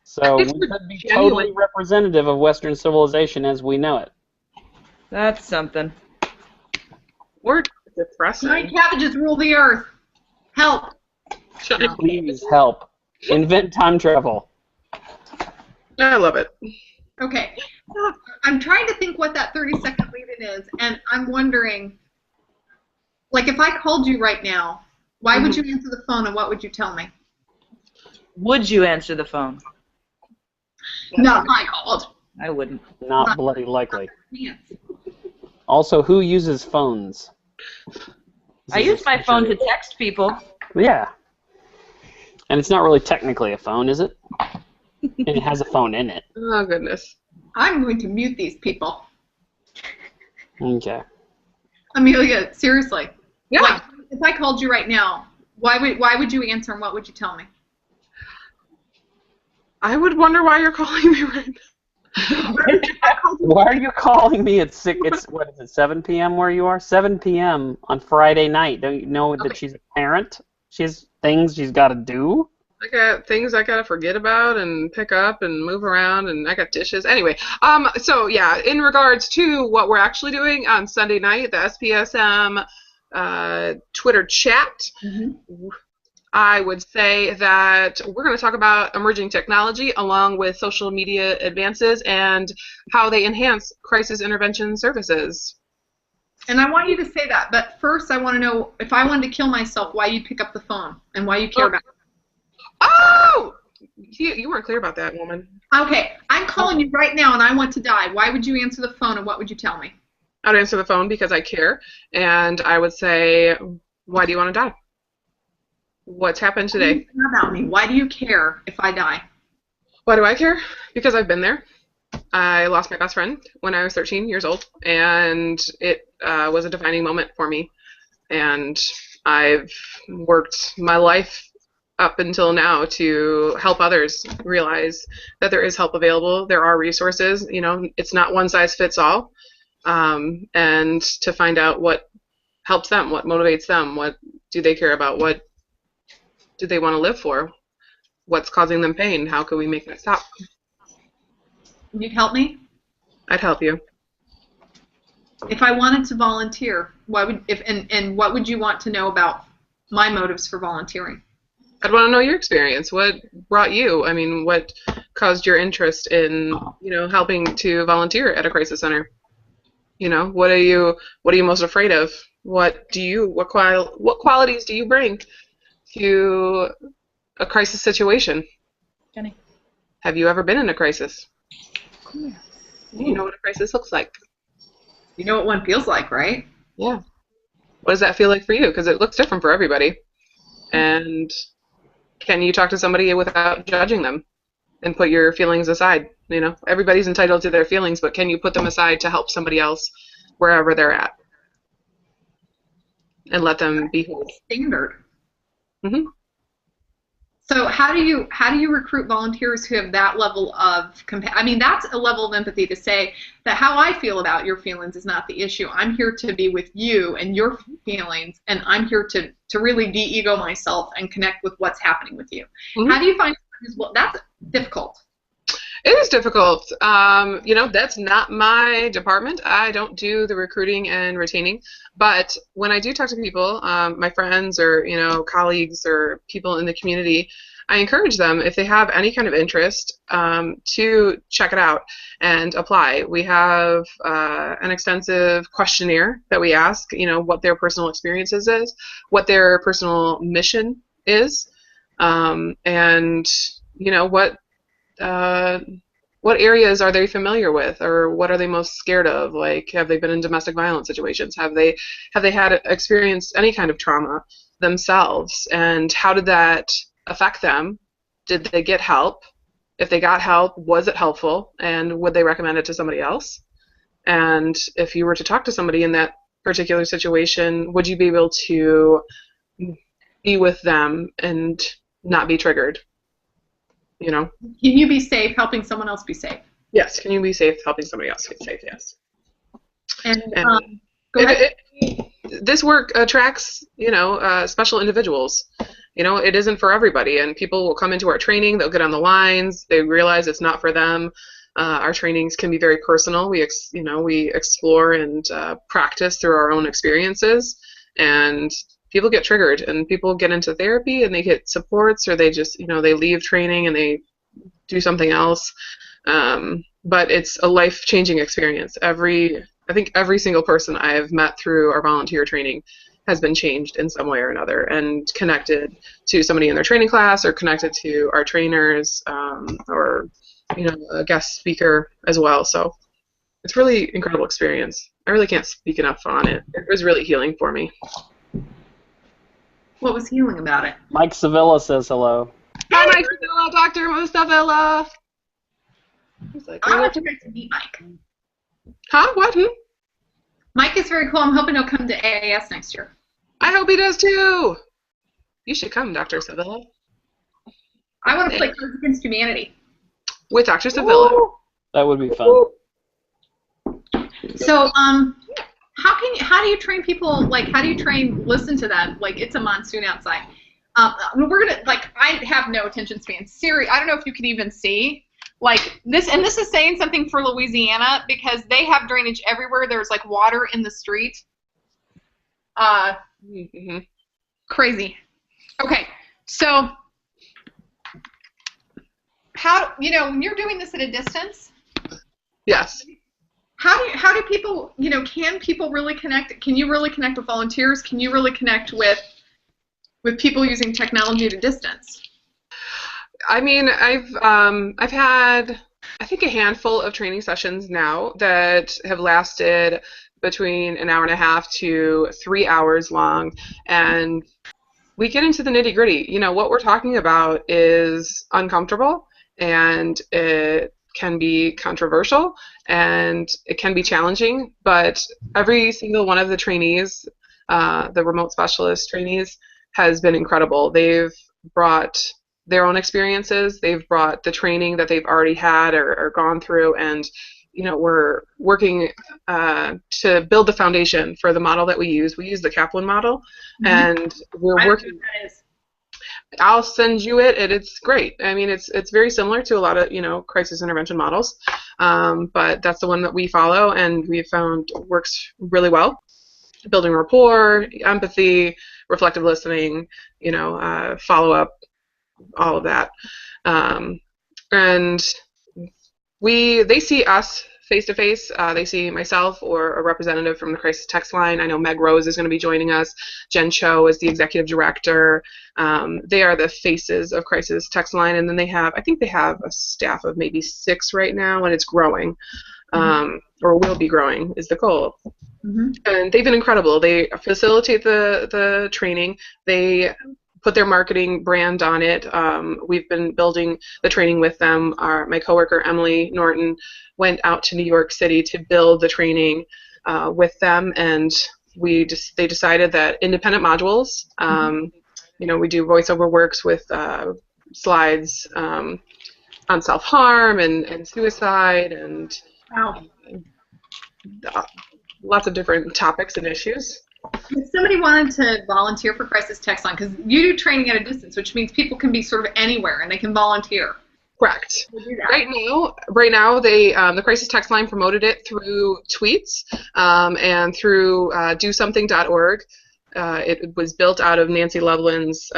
So we could be totally representative of Western civilization as we know it. That's something. We're depressing. Giant cabbages rule the earth. Help. Please help. Invent time travel. I love it. Okay. I'm trying to think what that 30-second lead-in is, and I'm wondering, like, if I called you right now, why would you answer the phone, and what would you tell me? Would you answer the phone? No, I called. I wouldn't. Not bloody likely. Also, who uses phones? I use my phone to text people. Yeah. And it's not really technically a phone, is it? It has a phone in it. Oh, goodness. I'm going to mute these people. Okay. Amelia, seriously. Yeah. Like, if I called you right now, why would you answer, and what would you tell me? I would wonder why you're calling me right now. Why are you calling me at 6? It's what is it? 7 p.m. where you are? 7 p.m. on Friday night. Don't you know that she's a parent? She has things she's got to do. I got things I gotta forget about and pick up and move around, and I got dishes. Anyway, so yeah, in regards to what we're actually doing on Sunday night, the SPSM Twitter chat, I would say that we're going to talk about emerging technology along with social media advances and how they enhance crisis intervention services. And I want you to say that, but first I want to know, if I wanted to kill myself, why you'd pick up the phone and why you care about it. Oh! You weren't clear about that, woman. Okay, I'm calling you right now and I want to die. Why would you answer the phone and what would you tell me? I'd answer the phone because I care, and I would say, why do you want to die? What's happened today? Why do you care about me? Why do you care if I die? Why do I care? Because I've been there. I lost my best friend when I was 13 years old, and it was a defining moment for me. And I've worked my life up until now to help others realize that there is help available. There are resources. You know, it's not one size fits all. And to find out what helps them, what motivates them, what do they care about, what do they want to live for, what's causing them pain, how can we make that stop? You'd help me? I'd help you. If I wanted to volunteer, what would you want to know about my motives for volunteering? I'd want to know your experience. What brought you? I mean, what caused your interest in, helping to volunteer at a crisis center? What are you most afraid of? What qualities do you bring to a crisis situation? Jenny. Have you ever been in a crisis? Yeah. Do you know what a crisis looks like? You know what one feels like, right? Yeah. What does that feel like for you? Because it looks different for everybody. And can you talk to somebody without judging them and put your feelings aside? Everybody's entitled to their feelings, but can you put them aside to help somebody else wherever they're at and let them be whole? Standard. Mm-hmm. So how do you recruit volunteers who have that level of that's a level of empathy to say that how I feel about your feelings is not the issue. I'm here to be with you and your feelings, and I'm here to really de-ego myself and connect with what's happening with you. Mm-hmm. How do you find that's difficult? It is difficult. That's not my department. I don't do the recruiting and retaining. But when I do talk to people, my friends or, colleagues or people in the community, I encourage them, if they have any kind of interest, to check it out and apply. We have an extensive questionnaire that we ask, what their personal experiences is, what their personal mission is, and, what areas are they familiar with, or what are they most scared of? Like, have they been in domestic violence situations? Have they had experienced any kind of trauma themselves? And how did that affect them? Did they get help? If they got help, was it helpful? And would they recommend it to somebody else? And if you were to talk to somebody in that particular situation, would you be able to be with them and not be triggered? Can you be safe helping someone else be safe? Yes. Can you be safe helping somebody else be safe? Yes. And go ahead. This work attracts, special individuals. It isn't for everybody, and people will come into our training. They'll get on the lines. They realize it's not for them. Our trainings can be very personal. We explore and practice through our own experiences, and people get triggered, and people get into therapy, and they get supports, or they just, they leave training and they do something else. But it's a life-changing experience. I think every single person I have met through our volunteer training has been changed in some way or another and connected to somebody in their training class or connected to our trainers or, a guest speaker as well. So it's really incredible experience. I really can't speak enough on it. It was really healing for me. What was healing about it? Mike Sevilla says hello. Hi, Mike Sevilla, Dr. Mustavilla. I want you guys to meet Mike. Huh? What? Mike is very cool. I'm hoping he'll come to AAS next year. I hope he does too. You should come, Dr. Sevilla. I want to play Cards Against Humanity. with Dr. Sevilla. That would be fun. So, how do you train people? Like, how do you listen to that? Like, it's a monsoon outside. We're gonna I have no attention span. Siri, I don't know if you can even see like this, and this is saying something for Louisiana because they have drainage everywhere. There's like water in the street. Crazy. Okay, so how when you're doing this at a distance? Yes. How do people can people really connect? Can you really connect with volunteers? Can you really connect with people using technology at a distance? I mean, I've had I think a handful of training sessions now that have lasted between an hour and a half to 3 hours long, and we get into the nitty-gritty. What we're talking about is uncomfortable, and it can be controversial, and it can be challenging, but every single one of the trainees, the remote specialist trainees, has been incredible. They've brought their own experiences, they've brought the training that they've already had or gone through, and we're working to build the foundation for the model that we use. We use the Kaplan model, and we're working. I'll send you it, and it's great. I mean, it's very similar to a lot of crisis intervention models, but that's the one that we follow, and we found works really well. Building rapport, empathy, reflective listening, follow up, all of that, and they see us face to face. They see myself or a representative from the crisis text line. I know Meg Rose is going to be joining us. Jen Cho is the executive director. They are the faces of crisis text line, and then I think they have a staff of maybe 6 right now, and it's growing, or will be growing is the goal. And they've been incredible. They facilitate the training. They put their marketing brand on it. We've been building the training with them. My coworker Emily Norton went out to New York City to build the training with them, and they decided that independent modules. We do voiceover works with slides on self-harm and suicide and lots of different topics and issues. If somebody wanted to volunteer for Crisis Text Line, because you do training at a distance, which means people can be sort of anywhere and they can volunteer. Correct. Right now, the Crisis Text Line promoted it through tweets and through DoSomething.org. It was built out of Nancy Loveland's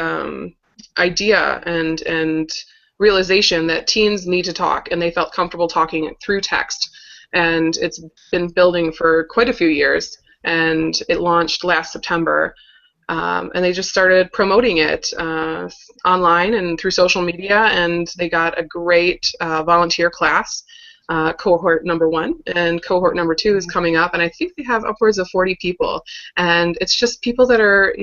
idea and realization that teens need to talk, and they felt comfortable talking it through text. And it's been building for quite a few years, and it launched last September. And they just started promoting it online and through social media, and they got a great volunteer class, cohort number 1, and cohort number 2 is coming up, and I think they have upwards of 40 people. And it's just people that are,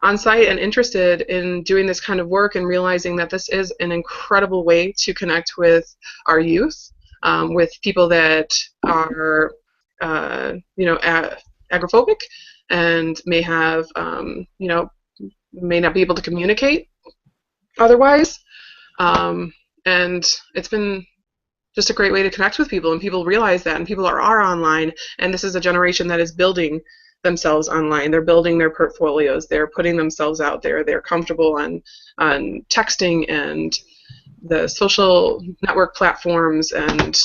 on site and interested in doing this kind of work and realizing that this is an incredible way to connect with our youth, with people that are, agoraphobic and may have, may not be able to communicate otherwise. And it's been just a great way to connect with people, and people realize that, and people are online, and this is a generation that is building themselves online. They're building their portfolios. They're putting themselves out there. They're comfortable on texting and the social network platforms and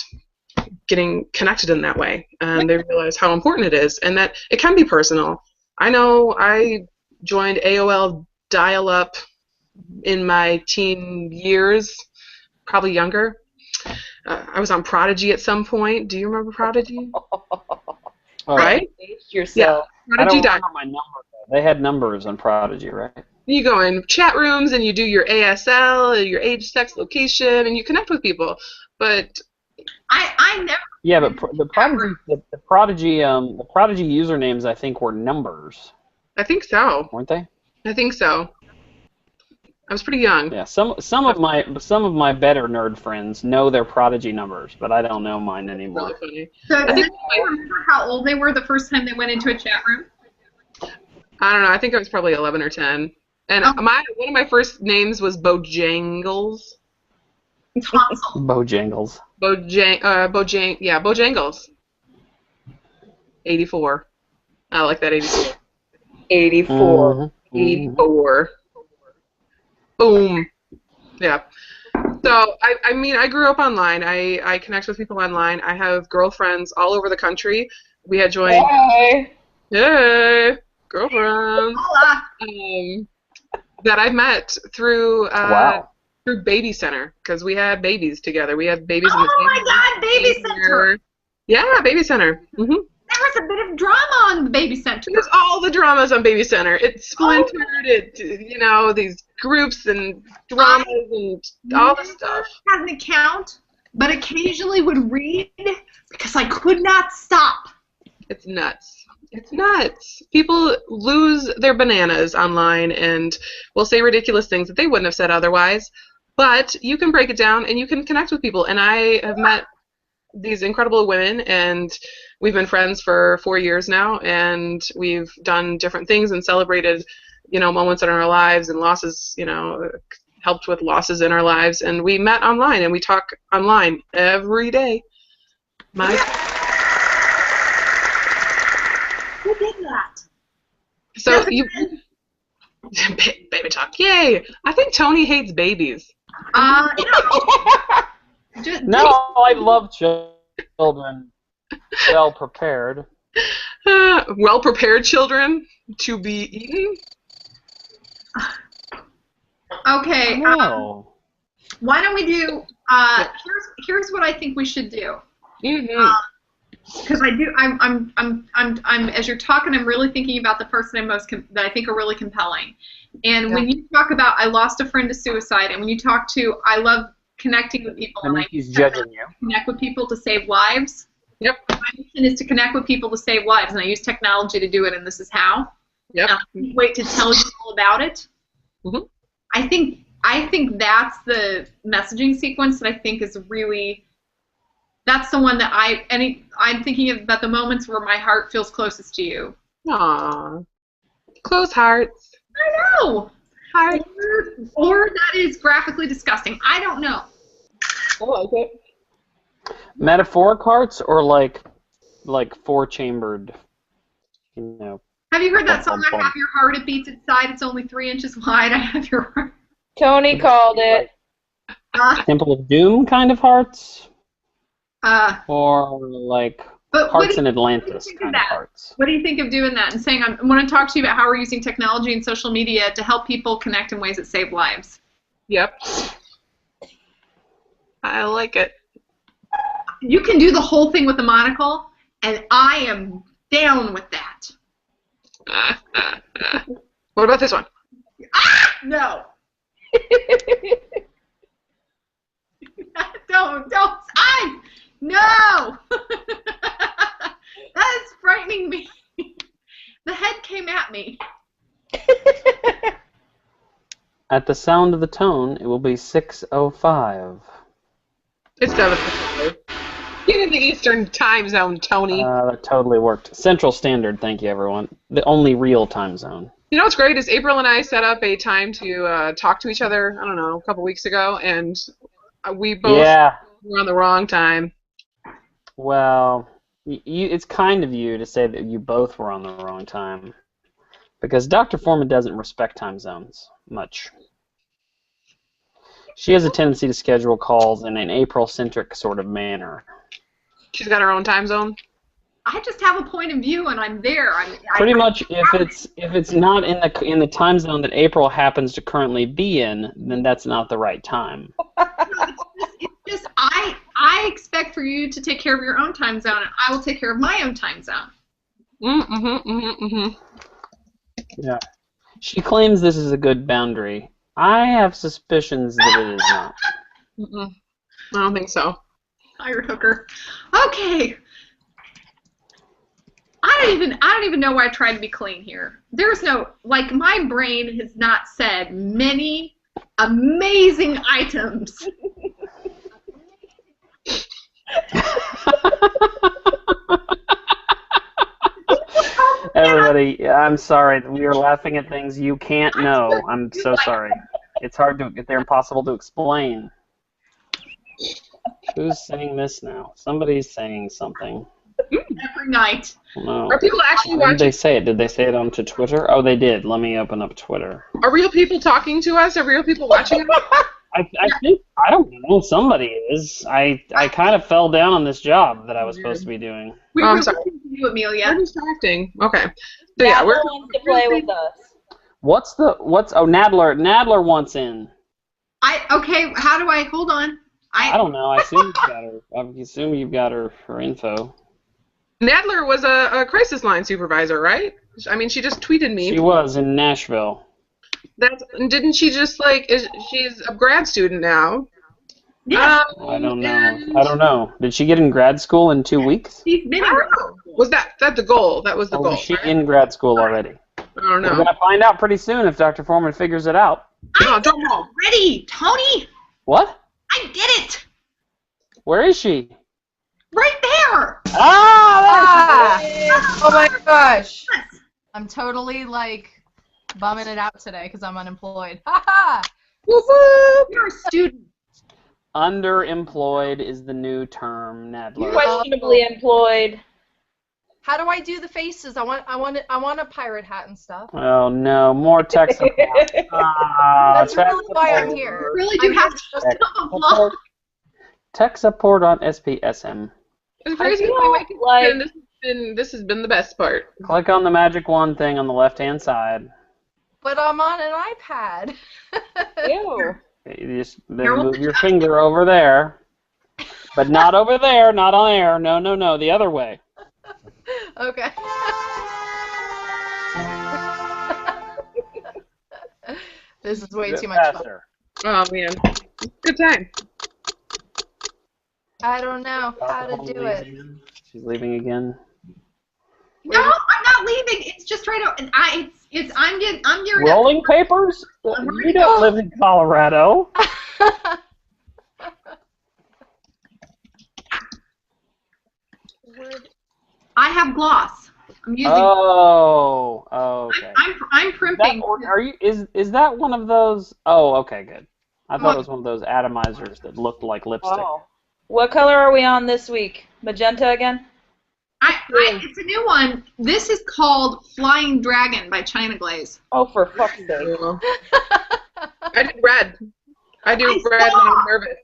getting connected in that way. And they realize how important it is, and that it can be personal. I know I joined AOL dial-up in my teen years, probably younger. I was on Prodigy at some point. Do you remember Prodigy? Right? Aged yourself. Yeah. Prodigy. I don't remember my number. They had numbers on Prodigy, right? You go in chat rooms and you do your ASL, your age, sex, location, and you connect with people. But I never. Yeah, but the Prodigy usernames, I think, were numbers. I think so. Weren't they? I think so. I was pretty young. Yeah, some of my better nerd friends know their Prodigy numbers, but I don't know mine anymore. Really funny. So do you remember how old they were the first time they went into a chat room? I don't know. I think I was probably 11 or 10. And one of my first names was Bojangles. Tonsil. Bojangles. Bojangles. 84. I like that 84. 84. Mhm. 84. Boom. Yeah. So, I mean, I grew up online. I connect with people online. I have girlfriends all over the country. We had joined... Hey. Yay! Girlfriends! Hola. That I met through Wow. through Baby Center, because we had babies together. We had babies in the Oh my God, Baby Center. Yeah, Baby Center. There was a bit of drama on the Baby Center. There's all the dramas on Baby Center. It splintered. These groups and dramas and all the stuff. I had an account, but occasionally would read because I could not stop. It's nuts. It's nuts. People lose their bananas online and will say ridiculous things that they wouldn't have said otherwise. But you can break it down and you can connect with people. And I have met these incredible women, and we've been friends for 4 years now, and we've done different things and celebrated, moments in our lives and losses, helped with losses in our lives. And we met online and we talk online every day. Who did that? So you, baby talk, yay! I think Tony hates babies. No, I love children. Well prepared. Well prepared children to be eaten. Okay. No. Why don't we do? Here's what I think we should do. Because I'm as you're talking, I'm really thinking about the person that I think are really compelling. And when you talk about I lost a friend to suicide, and when you talk to I love connecting with people, I think he's judging you. Connect with people to save lives. Yep. My mission is to connect with people to save lives, and I use technology to do it, and this is how. Yep. I can't wait to tell you all about it. Mm-hmm. I think that's the messaging sequence that I think is really. That's the one that I'm thinking about the moments where my heart feels closest to you. Aww. Close hearts. I know. Heart. Or that is graphically disgusting. I don't know. I like it. Metaphoric hearts or like four-chambered, Have you heard that song, I Have Your Heart, it beats inside, it's only 3 inches wide, I have your heart. Tony called it. Temple of Doom kind of hearts? Or like But Hearts in Atlantis kind of hearts? What do you think of doing that and saying, I want to talk to you about how we're using technology and social media to help people connect in ways that save lives? Yep. I like it. You can do the whole thing with the monocle, and I am down with that. What about this one? No. Don't. No. That is frightening me. The head came at me. At the sound of the tone, it will be 6:05. It's 7:05. Get in the Eastern time zone, Tony. That totally worked. Central Standard, thank you, everyone. The only real time zone. You know what's great is April and I set up a time to talk to each other, I don't know, a couple weeks ago, and we both were on the wrong time. Well, it's kind of you to say that you both were on the wrong time, because Dr. Foreman doesn't respect time zones much. She has a tendency to schedule calls in an April-centric sort of manner. She's got her own time zone? I just have a point of view, and I'm there. Pretty much, if it's not in the time zone that April happens to currently be in, then that's not the right time. It's just I expect for you to take care of your own time zone, and I will take care of my own time zone. Yeah. She claims this is a good boundary. I have suspicions that it is not. I don't think so. Hired hooker. Okay. I don't even know why I tried to be clean here. There's no, like, my brain has not said many amazing items. Everybody, I'm sorry. We are laughing at things you can't know. I'm so sorry. It's hard to, they're impossible to explain. Who's saying this now? Somebody's saying something. Every night. No. Are people actually When watching? did they say it? Did they say it onto Twitter? Oh, they did. Let me open up Twitter. Are real people talking to us? Are real people watching us? I think, I don't know, somebody is. I kind of fell down on this job that I was supposed to be doing. We I'm were sorry. listening to you, Amelia. We're distracting. Okay. So yeah, Nadler we're wants to play with us. Oh, Nadler wants in. Okay, how do I, hold on. I don't know. I assume you've got her info. Nadler was a crisis line supervisor, right? I mean, she just tweeted me. She was in Nashville. Didn't she just she's a grad student now? Yes. I don't know. Did she get in grad school in 2 weeks? She's been in grad school. Was that the goal? That was the Or goal. was she right? in grad school already? I don't We're know. going to find out pretty soon if Dr. Foreman figures it out. No, don't know. Ready, Tony. What? I did it. Where is she? Right there. Ah! Oh my gosh. I'm totally bumming it out today because I'm unemployed. Haha! You're a student. Underemployed is the new term, Nadler. Questionably employed. How do I do the faces? I want a pirate hat and stuff. Oh no, more tech support. That's tech really why I'm support. here. You really do I'm have to here just come along. Tech support on SPSM. It's crazy. This has been the best part. Click on the magic wand thing on the left-hand side. But I'm on an iPad. Ew. You just then move your finger over there. But not over there, not on air. No, the other way. Okay. This is way too much fun. Faster. Oh man, good time. I don't know how to do it. She's leaving again. No, I'm not leaving. It's just right out. I'm gearing up. Rolling papers? You don't live in Colorado. I have gloss. I'm using. Oh, okay. I'm primping. Is that one of those? Oh, okay, good. I thought it was one of those atomizers that looked like lipstick. Oh. What color are we on this week? Magenta again? It's a new one. This is called Flying Dragon by China Glaze. Oh, for fuck's sake. I did red. I do red when I'm nervous.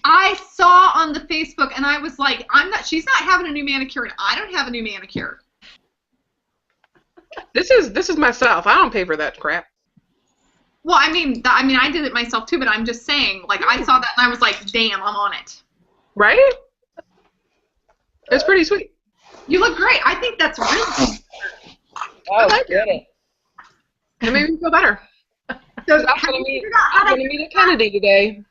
I saw on the Facebook and I was like, she's not having a new manicure and I don't have a new manicure. This is myself. I don't pay for that crap. Well, I mean I did it myself too, but I'm just saying, I saw that and I was like, damn, I'm on it. Right? It's pretty sweet. You look great. I think that's really Oh, I like good. It made me feel better. So I'm gonna meet a Kennedy today.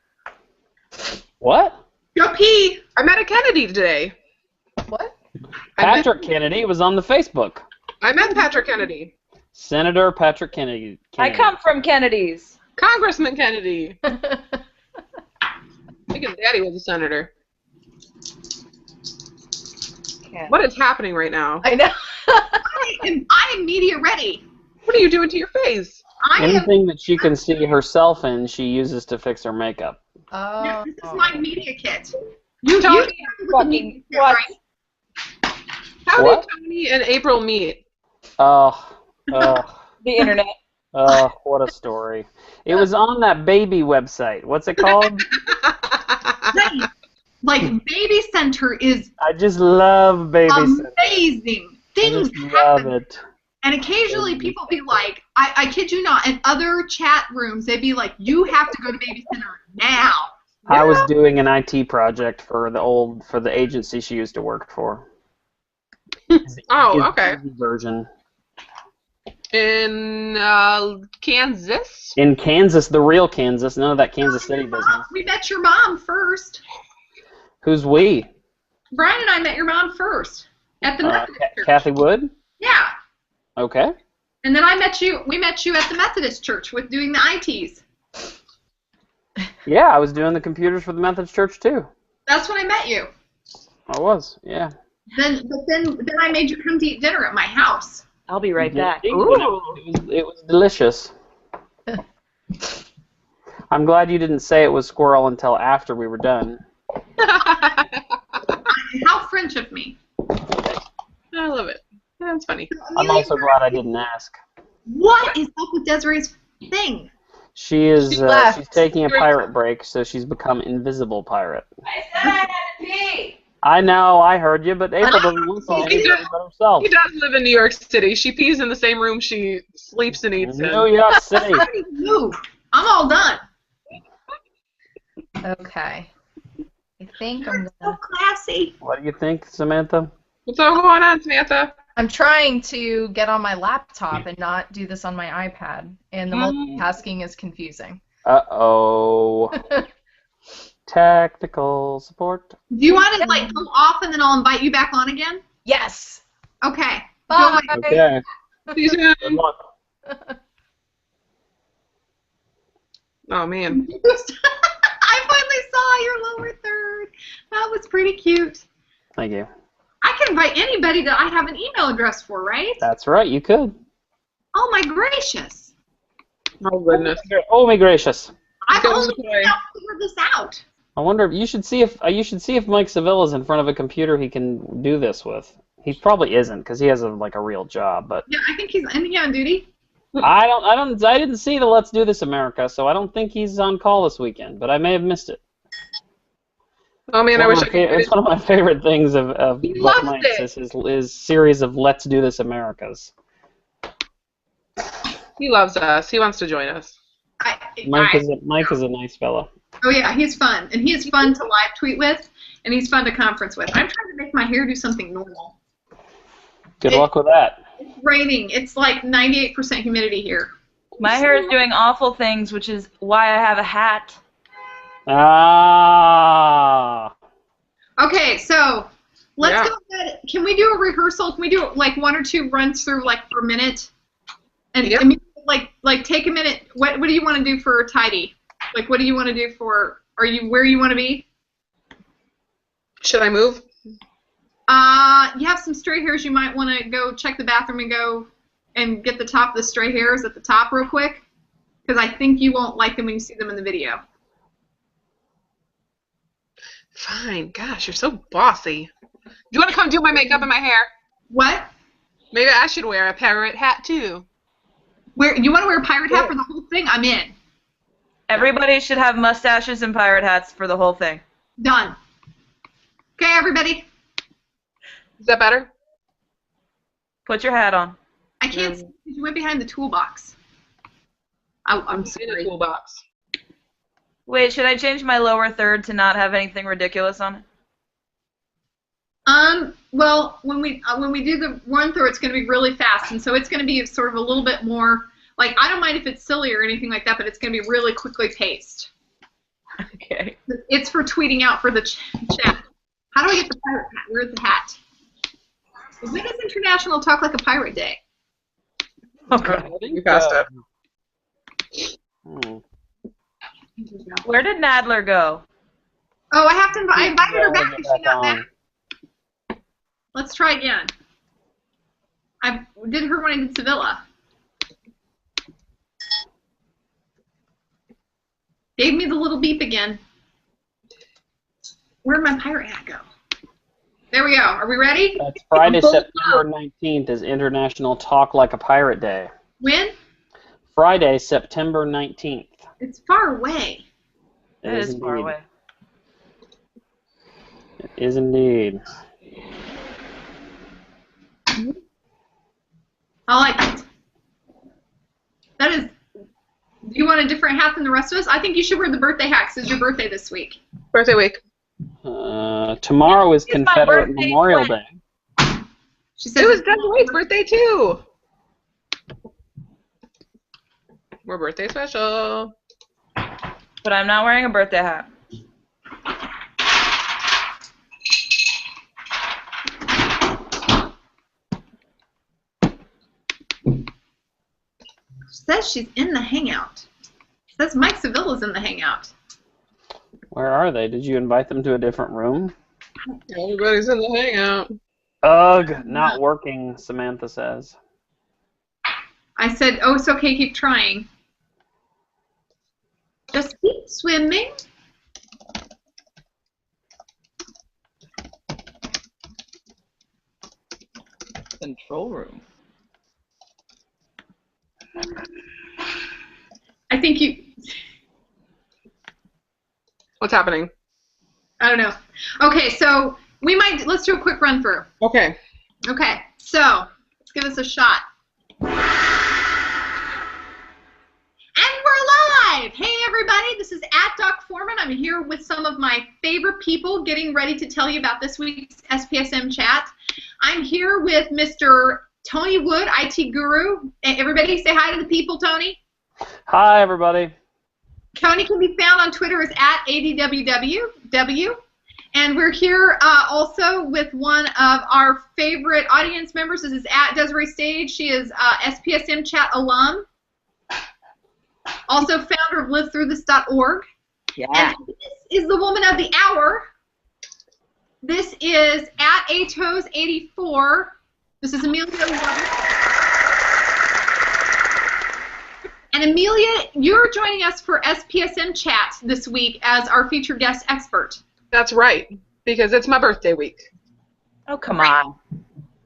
What? Go pee. I met a Kennedy today. What? Patrick Kennedy was on the Facebook. I met Patrick Kennedy. Senator Patrick Kennedy. I come from Kennedy's. Congressman Kennedy. I think his daddy was a senator. Yeah. What is happening right now? I know. I am media ready. What are you doing to your face? Anything that she can see herself in, she uses to fix her makeup. Oh. This is my media kit. You fucking what? How What? did Tony and April meet? The internet. What a story. It was on that baby website. What's it called? Baby Center is I just love Baby Center. amazing. Things I just love happen. it. And occasionally people be like, I kid you not, in other chat rooms, they'd be like, you have to go to Baby Center now. I was doing an IT project for the agency she used to work for. Oh, okay. Version. In Kansas? In Kansas, the real Kansas, none of that Kansas City business. We met your mom first. Who's we? Brian and I met your mom first at the Methodist church. Kathy Wood? Yeah. Okay. And then we met you at the Methodist church with doing the ITs. Yeah, I was doing the computers for the Methodist Church too. That's when I met you. I was, yeah. Then I made you come to eat dinner at my house. I'll be right back. Ooh. It was delicious. I'm glad you didn't say it was squirrel until after we were done. How French of me. I love it. That's funny. I'm also glad I didn't ask. What is up with Desiree's thing? She is. She left. She's taking a pirate break, so she's become invisible pirate. I said I had to pee. I know, I heard you, but April doesn't listen to anybody but herself. She does live in New York City. She pees in the same room she sleeps and eats in. New York City. I need to move. I'm all done. Okay. I think I'm So gonna. classy. What do you think, Samantha? What's all going on, Samantha? I'm trying to get on my laptop and not do this on my iPad, and the multitasking is confusing. Uh-oh. Technical support. Do you want to like go off and then I'll invite you back on again? Yes. Okay. Bye. Okay. See you soon. Good luck. Oh, man. I finally saw your lower third. That was pretty cute. Thank you. I can invite anybody that I have an email address for, right? That's right, you could. Oh my gracious. Oh, goodness. Oh my gracious. I've Go only this way. now figured this out. I wonder if you should see if Mike Sevilla's in front of a computer he can do this with. He probably isn't because he has a real job, but Yeah, I think he's on duty. I didn't see the Let's Do This America, so I don't think he's on call this weekend, but I may have missed it. Oh, man, I wish I could. It's one of my favorite things of He Buck loves Nights is series of Let's Do This Americas. He loves us. He wants to join us. Mike is a nice fella. Oh yeah, he's fun, and he's fun to live tweet with, and he's fun to conference with. I'm trying to make my hair do something normal. Good luck with that. It's raining. It's like 98% humidity here. My hair is doing awful things, which is why I have a hat. Ah. Okay, so let's go ahead. Can we do a rehearsal? Can we do like one or two runs through like for a minute? And I mean, like take a minute. What do you want to do for tidy? Like what do you want to do for? Are you where you want to be? Should I move? You have some stray hairs. You might want to go check the bathroom and go and get the top of the stray hairs at the top real quick, because I think you won't like them when you see them in the video. Fine. Gosh, you're so bossy. Do you want to come do my makeup and my hair? What? Maybe I should wear a pirate hat, too. You want to wear a pirate hat for the whole thing? I'm in. Everybody should have mustaches and pirate hats for the whole thing. Done. Okay, everybody. Is that better? Put your hat on. I can't see because you went behind the toolbox. I'm In the sorry. toolbox. Wait, should I change my lower third to not have anything ridiculous on it? Well, when we do the run through, it's going to be really fast, and so it's going to be sort of a little bit more, like, I don't mind if it's silly or anything like that, but it's going to be really quickly paced. Okay. It's for tweeting out for the chat. How do I get the pirate hat? Where's the hat? When is International Talk Like a Pirate Day? Okay. You passed it. Where did Nadler go? Oh, I invited her back and she got back. Let's try again. I did her when I did Sevilla. Gave me the little beep again. Where'd my pirate hat go? There we go. Are we ready? That's Friday, September 19th is International Talk Like a Pirate Day. When? Friday, September 19th. It's far away. It is far away. It is indeed. I like it. That is. Do you want a different hat than the rest of us? I think you should wear the birthday hat because it's your birthday this week. Birthday week. Tomorrow is It's my Confederate birthday Memorial twin. Day. She says It was Doug White's birthday, too. We're birthday special. But I'm not wearing a birthday hat. says she's in the Hangout. It says Mike Sevilla's in the Hangout. Where are they? Did you invite them to a different room? Everybody's in the Hangout. Ugh, not working, Samantha says. I said, oh, it's okay, keep trying. Just keep swimming. Control room. I think you. What's happening? I don't know. Okay, so let's do a quick run through. Okay. Okay, so let's give this a shot. And we're live! Hey everybody, this is @Doc Foreman. I'm here with some of my favorite people getting ready to tell you about this week's SPSM chat. I'm here with Mr. Tony Wood, IT guru. Everybody say hi to the people, Tony. Hi, everybody. Tony can be found on Twitter as @ADWW. And we're here also with one of our favorite audience members. This is @Desiree Sage. She is SPSM chat alum. Also founder of livethroughthis.org. Yeah. And this is the woman of the hour. This is @ATOS84. This is Amelia Lovett. And Amelia, you're joining us for SPSM chat this week as our featured guest expert. That's right, because it's my birthday week. Oh, come on.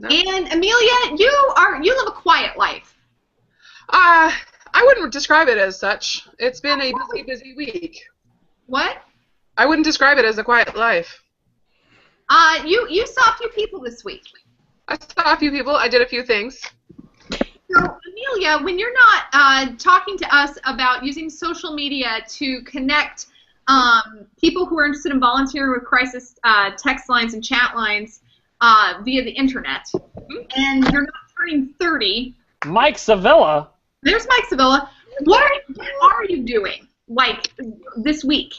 No. And Amelia, you live a quiet life. I wouldn't describe it as such. It's been a busy, busy week. What? I wouldn't describe it as a quiet life. You saw a few people this week. I saw a few people. I did a few things. So, Amelia, when you're not talking to us about using social media to connect people who are interested in volunteering with crisis text lines and chat lines via the internet, and you're not turning 30. Mike Sevilla. There's Mike Sevilla. What are you doing, like, this week?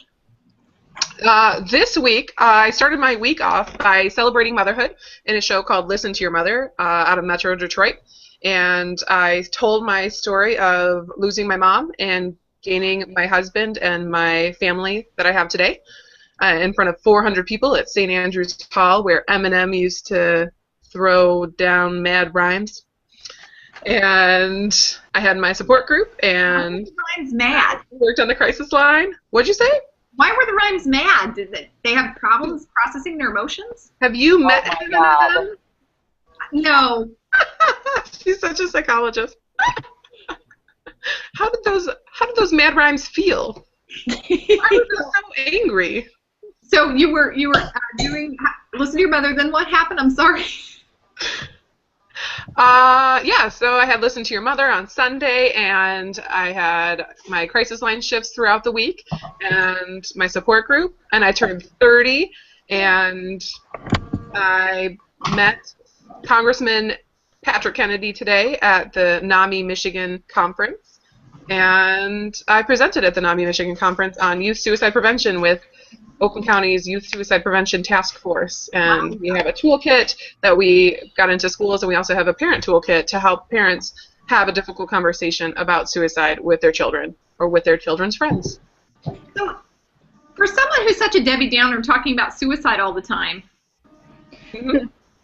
This week, I started my week off by celebrating motherhood in a show called Listen to Your Mother out of Metro Detroit. And I told my story of losing my mom and gaining my husband and my family that I have today in front of 400 people at St. Andrew's Hall, where Eminem used to throw down mad rhymes. And I had my support group and Why were the rhymes mad? worked on the crisis line. What'd you say? Why were the rhymes mad? Did they have problems processing their emotions? Have you met my any God. of them? No. She's such a psychologist. How did those mad rhymes feel? I was so angry. So you were doing Listen to Your Mother. Then what happened? I'm sorry. Yeah, so I had Listen to Your Mother on Sunday, and I had my crisis line shifts throughout the week, and my support group, and I turned 30, and I met Congressman Patrick Kennedy today at the NAMI Michigan conference, and I presented at the NAMI Michigan conference on youth suicide prevention with Oakland County's Youth Suicide Prevention Task Force, and we have a toolkit that we got into schools, and we also have a parent toolkit to help parents have a difficult conversation about suicide with their children or with their children's friends. So, for someone who's such a Debbie Downer talking about suicide all the time,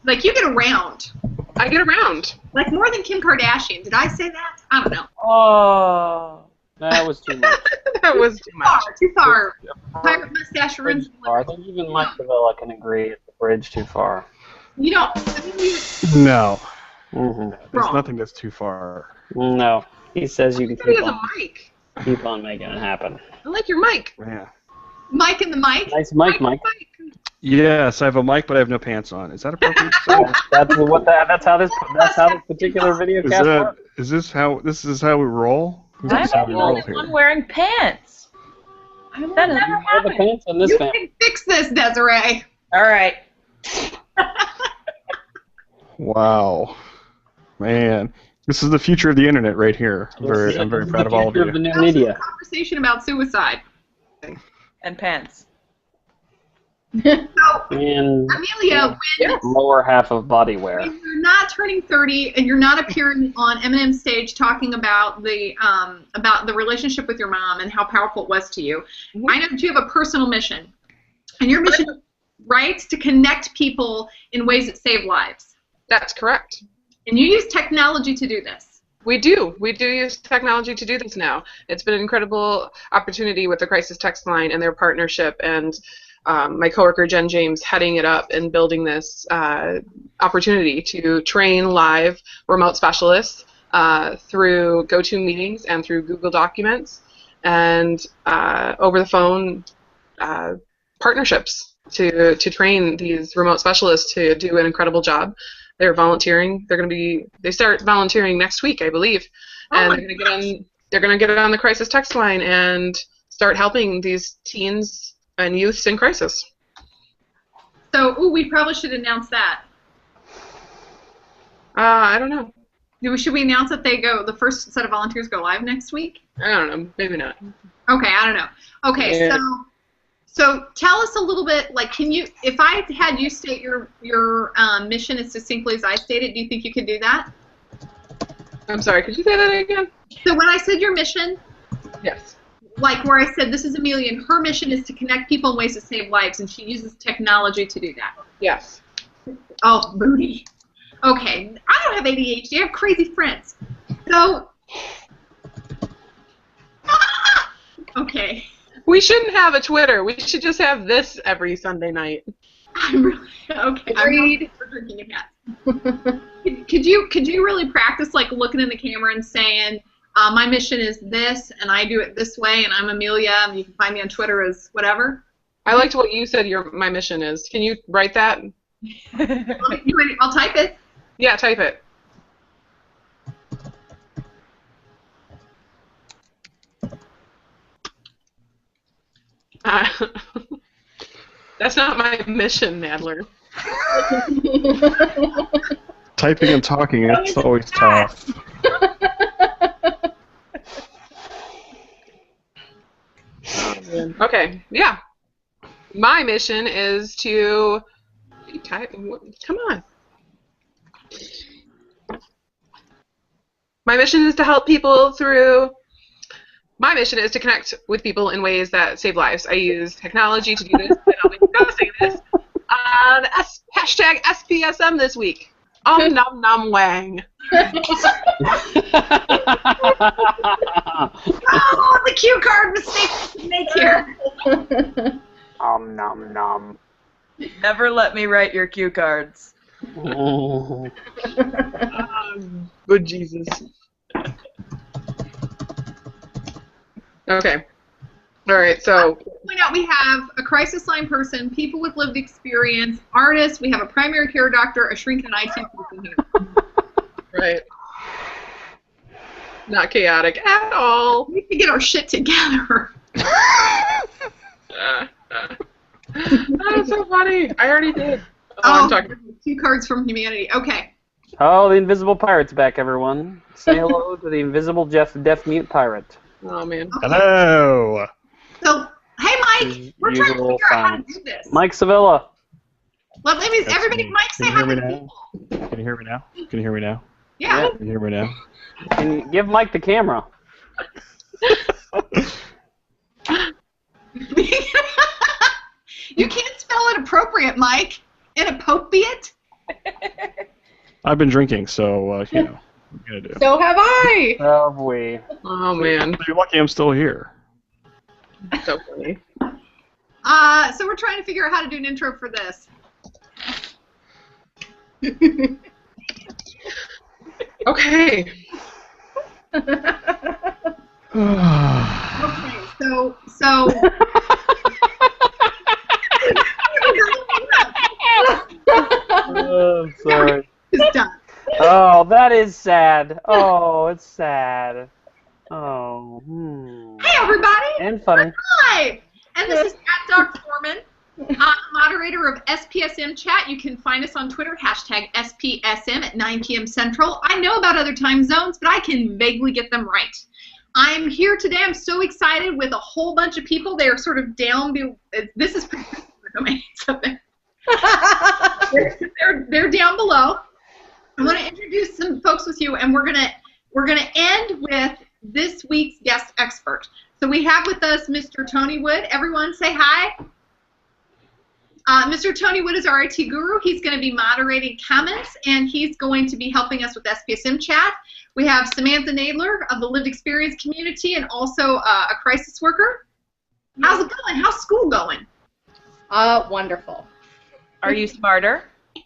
like, you get around. I get around. Like, more than Kim Kardashian. Did I say that? I don't know. Oh, that was too much. That was too much. Too far. Pirate mustache ruins. I think even Mike Sevilla can agree it's a bridge too far. You don't. No. Mm-hmm. There's Wrong. nothing that's too far. No, he says you can Somebody keep has a on, mic. keep on making it happen. I like your mic. Yeah. Mike and the mic. Nice mic, Mike. Yes, I have a mic, but I have no pants on. Is that appropriate? to say? That's how this particular video Is cast that works. is this how we roll? This I'm is how the we roll only here. one wearing pants. That has never Wear the happened. pants on this You family. can fix this, Desiree. All right. Wow, man, this is the future of the internet right here. I'm very proud of all of The you. future of the new Let's have media. a conversation about suicide. And pants. So, And Amelia, when lower half of body wear. when you're not turning 30 and you're not appearing on Eminem's stage talking about the relationship with your mom and how powerful it was to you, I know that you have a personal mission, and your mission is, right, to connect people in ways that save lives. That's correct. And you use technology to do this. We do. We do use technology to do this now. It's been an incredible opportunity with the Crisis Text Line and their partnership, and my coworker Jen James heading it up and building this opportunity to train live remote specialists through GoToMeetings and through Google Documents and over the phone partnerships to train these remote specialists to do an incredible job. They're volunteering. They start volunteering next week, I believe, and they're going to get on the crisis text line and start helping these teens and youths in crisis. So, we probably should announce that. I don't know. Should we announce that the first set of volunteers go live next week? I don't know. Maybe not. Okay, I don't know. Okay, so tell us a little bit, like, if I had you state your mission as succinctly as I stated, do you think you could do that? I'm sorry, could you say that again? So when I said your mission, yes. Like where I said this is Amelia and her mission is to connect people in ways that save lives, and she uses technology to do that. Yes. Oh, booty. Okay, I don't have ADHD, I have crazy friends. So, okay. We shouldn't have a Twitter. We should just have this every Sunday night. I'm really okay. Agreed. I'm drinking a cat. Could you really practice like looking in the camera and saying, my mission is this, and I do it this way, and I'm Amelia, and you can find me on Twitter as whatever? I liked what you said my mission is. Can you write that? I'll type it. Yeah, type it. That's not my mission, Nadler. Typing and talking, that's always tough. Okay, yeah. My mission is to come on. My mission is to help people through. My mission is to connect with people in ways that save lives. I use technology to do this, and I'll be discussing this on hashtag SPSM this week. Nom nom wang. Oh, the cue card mistake to make here. Nom nom. Never let me write your cue cards. Good Jesus. Okay. All right, so. Point out we have a crisis line person, people with lived experience, artists, we have a primary care doctor, a shrink, and an IT person here. Right. Not chaotic at all. We need to get our shit together. That's so funny. I already did. I'm talking. Two cards from humanity. Okay. Oh, the invisible pirate's back, everyone. Say hello to the invisible deaf mute pirate. Oh, man. Okay. Hello. So, hey, Mike. We're trying to figure out how to do this. Mike Sevilla. Well, everybody, Mike, say hi to people. Can you hear me now? Can you hear me now? Yeah. Can you hear me now? Can you give Mike the camera? You can't spell it appropriate, Mike. Inappropriate? I've been drinking, so, you know, what are you going to do? So have I! Oh, boy. Oh, man. You're lucky I'm still here. So funny. So we're trying to figure out how to do an intro for this. Okay. Okay, so Oh, sorry. it's done. Oh, that is sad. Oh, it's sad. Oh, Hey, everybody! And funny. Hi! And this is Doc Foreman, moderator of SPSM Chat. You can find us on Twitter, hashtag SPSM at 9 p.m. Central. I know about other time zones, but I can vaguely get them right. I'm here today. I'm so excited with a whole bunch of people. They are sort of down. This is pretty domain. So they're down below. I want to introduce some folks with you, and we're gonna end with this week's guest expert. So we have with us Mr. Tony Wood. Everyone say hi. Mr. Tony Wood is our IT guru. He's going to be moderating comments, and he's going to be helping us with SPSM Chat. We have Samantha Nadler of the Lived Experience community and also a crisis worker. How's it going? How's school going? Wonderful. Are you smarter?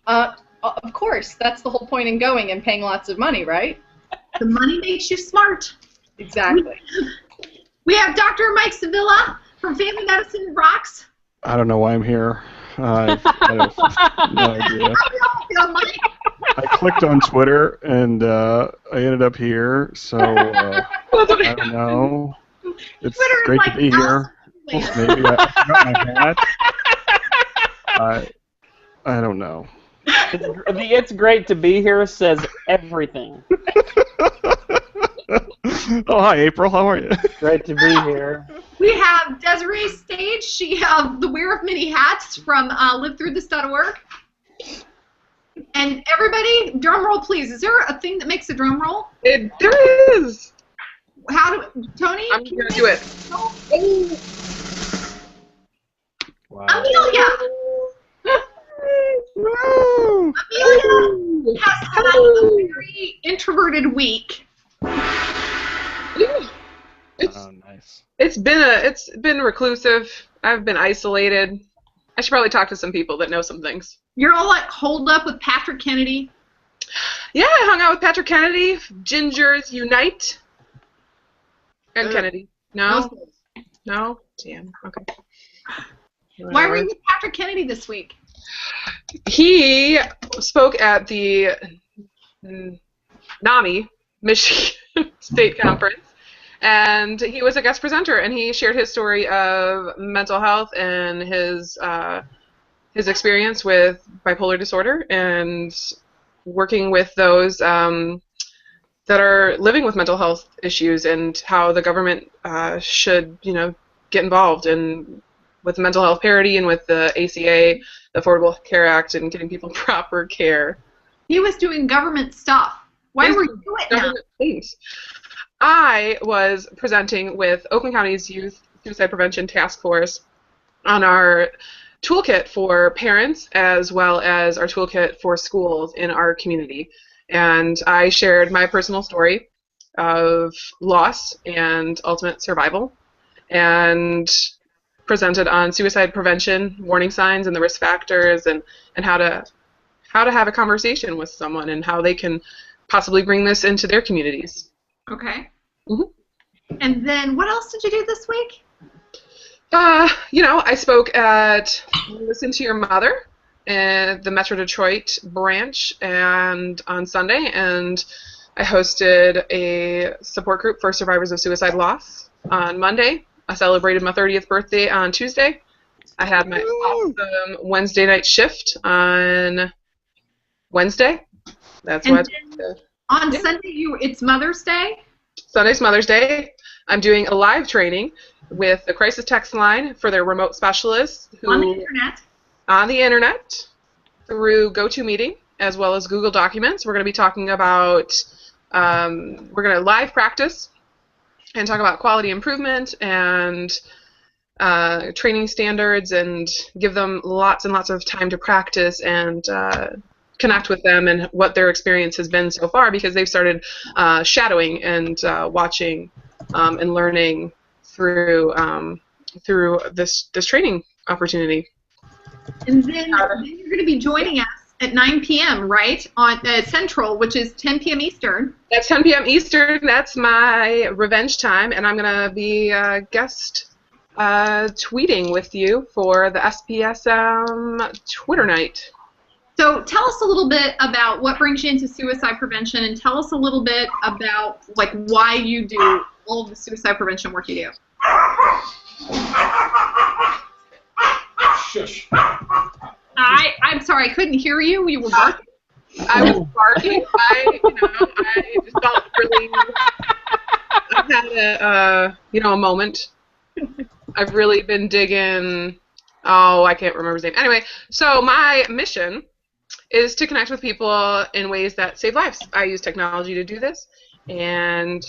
Of course. That's the whole point in going and paying lots of money, right? The money makes you smart. Exactly. We have Dr. Mike Sevilla from Family Medicine Rocks. I don't know why I'm here. I have no idea. I clicked on Twitter and I ended up here, so I don't know. It's Twitter great like to be here. Maybe I forgot my hat. I don't know. It's great to be here says everything. Oh, hi, April. How are you? Great to be here. We have Desiree Stage. She the wearer of many hats from livethroughthis.org. And everybody, drum roll, please. Is there a thing that makes a drum roll? There is. Tony? I'm going to do it. Wow. Amelia! Amelia has had a very introverted week. Oh, nice. It's been reclusive. I've been isolated. I should probably talk to some people that know some things. You're all like holed up with Patrick Kennedy. Yeah, I hung out with Patrick Kennedy. Gingers unite. And Kennedy. No? No? Damn. Okay. Why were you with Patrick Kennedy this week? He spoke at the NAMI, Michigan State Conference, and he was a guest presenter, and he shared his story of mental health and his experience with bipolar disorder and working with those that are living with mental health issues, and how the government should, get involved with mental health parity and with the ACA, the Affordable Care Act, and getting people proper care. He was doing government stuff. Why were you doing that? Things. I was presenting with Oakland County's Youth Suicide Prevention Task Force on our toolkit for parents as well as our toolkit for schools in our community. And I shared my personal story of loss and ultimate survival, and presented on suicide prevention, warning signs and the risk factors, and how to have a conversation with someone and how they can possibly bring this into their communities. Okay. Mm-hmm. And then what else did you do this week? I spoke at Listen to Your Mother at the Metro Detroit branch and on Sunday, and I hosted a support group for survivors of suicide loss on Monday. I celebrated my 30th birthday on Tuesday. I had my awesome Wednesday night shift on Wednesday. That's what. On Sunday, it's Mother's Day? Sunday's Mother's Day. I'm doing a live training with the crisis text line for their remote specialists on the internet. On the internet through GoToMeeting as well as Google Documents. We're going to be talking about we're going to live practice and talk about quality improvement and training standards, and give them lots and lots of time to practice and connect with them and what their experience has been so far, because they've started shadowing and watching and learning through this training opportunity. And then you're going to be joining us at 9 p.m., right, on Central, which is 10 p.m. Eastern. That's 10 p.m. Eastern. That's my revenge time, and I'm going to be guest tweeting with you for the SPSM Twitter night. So tell us a little bit about what brings you into suicide prevention, and tell us a little bit about why you do all of the suicide prevention work you do. Shush. I'm sorry, I couldn't hear you. You were barking. I was barking. I just felt really. I've had a moment. I've really been digging. Oh, I can't remember his name. Anyway, so my mission is to connect with people in ways that save lives. I use technology to do this, and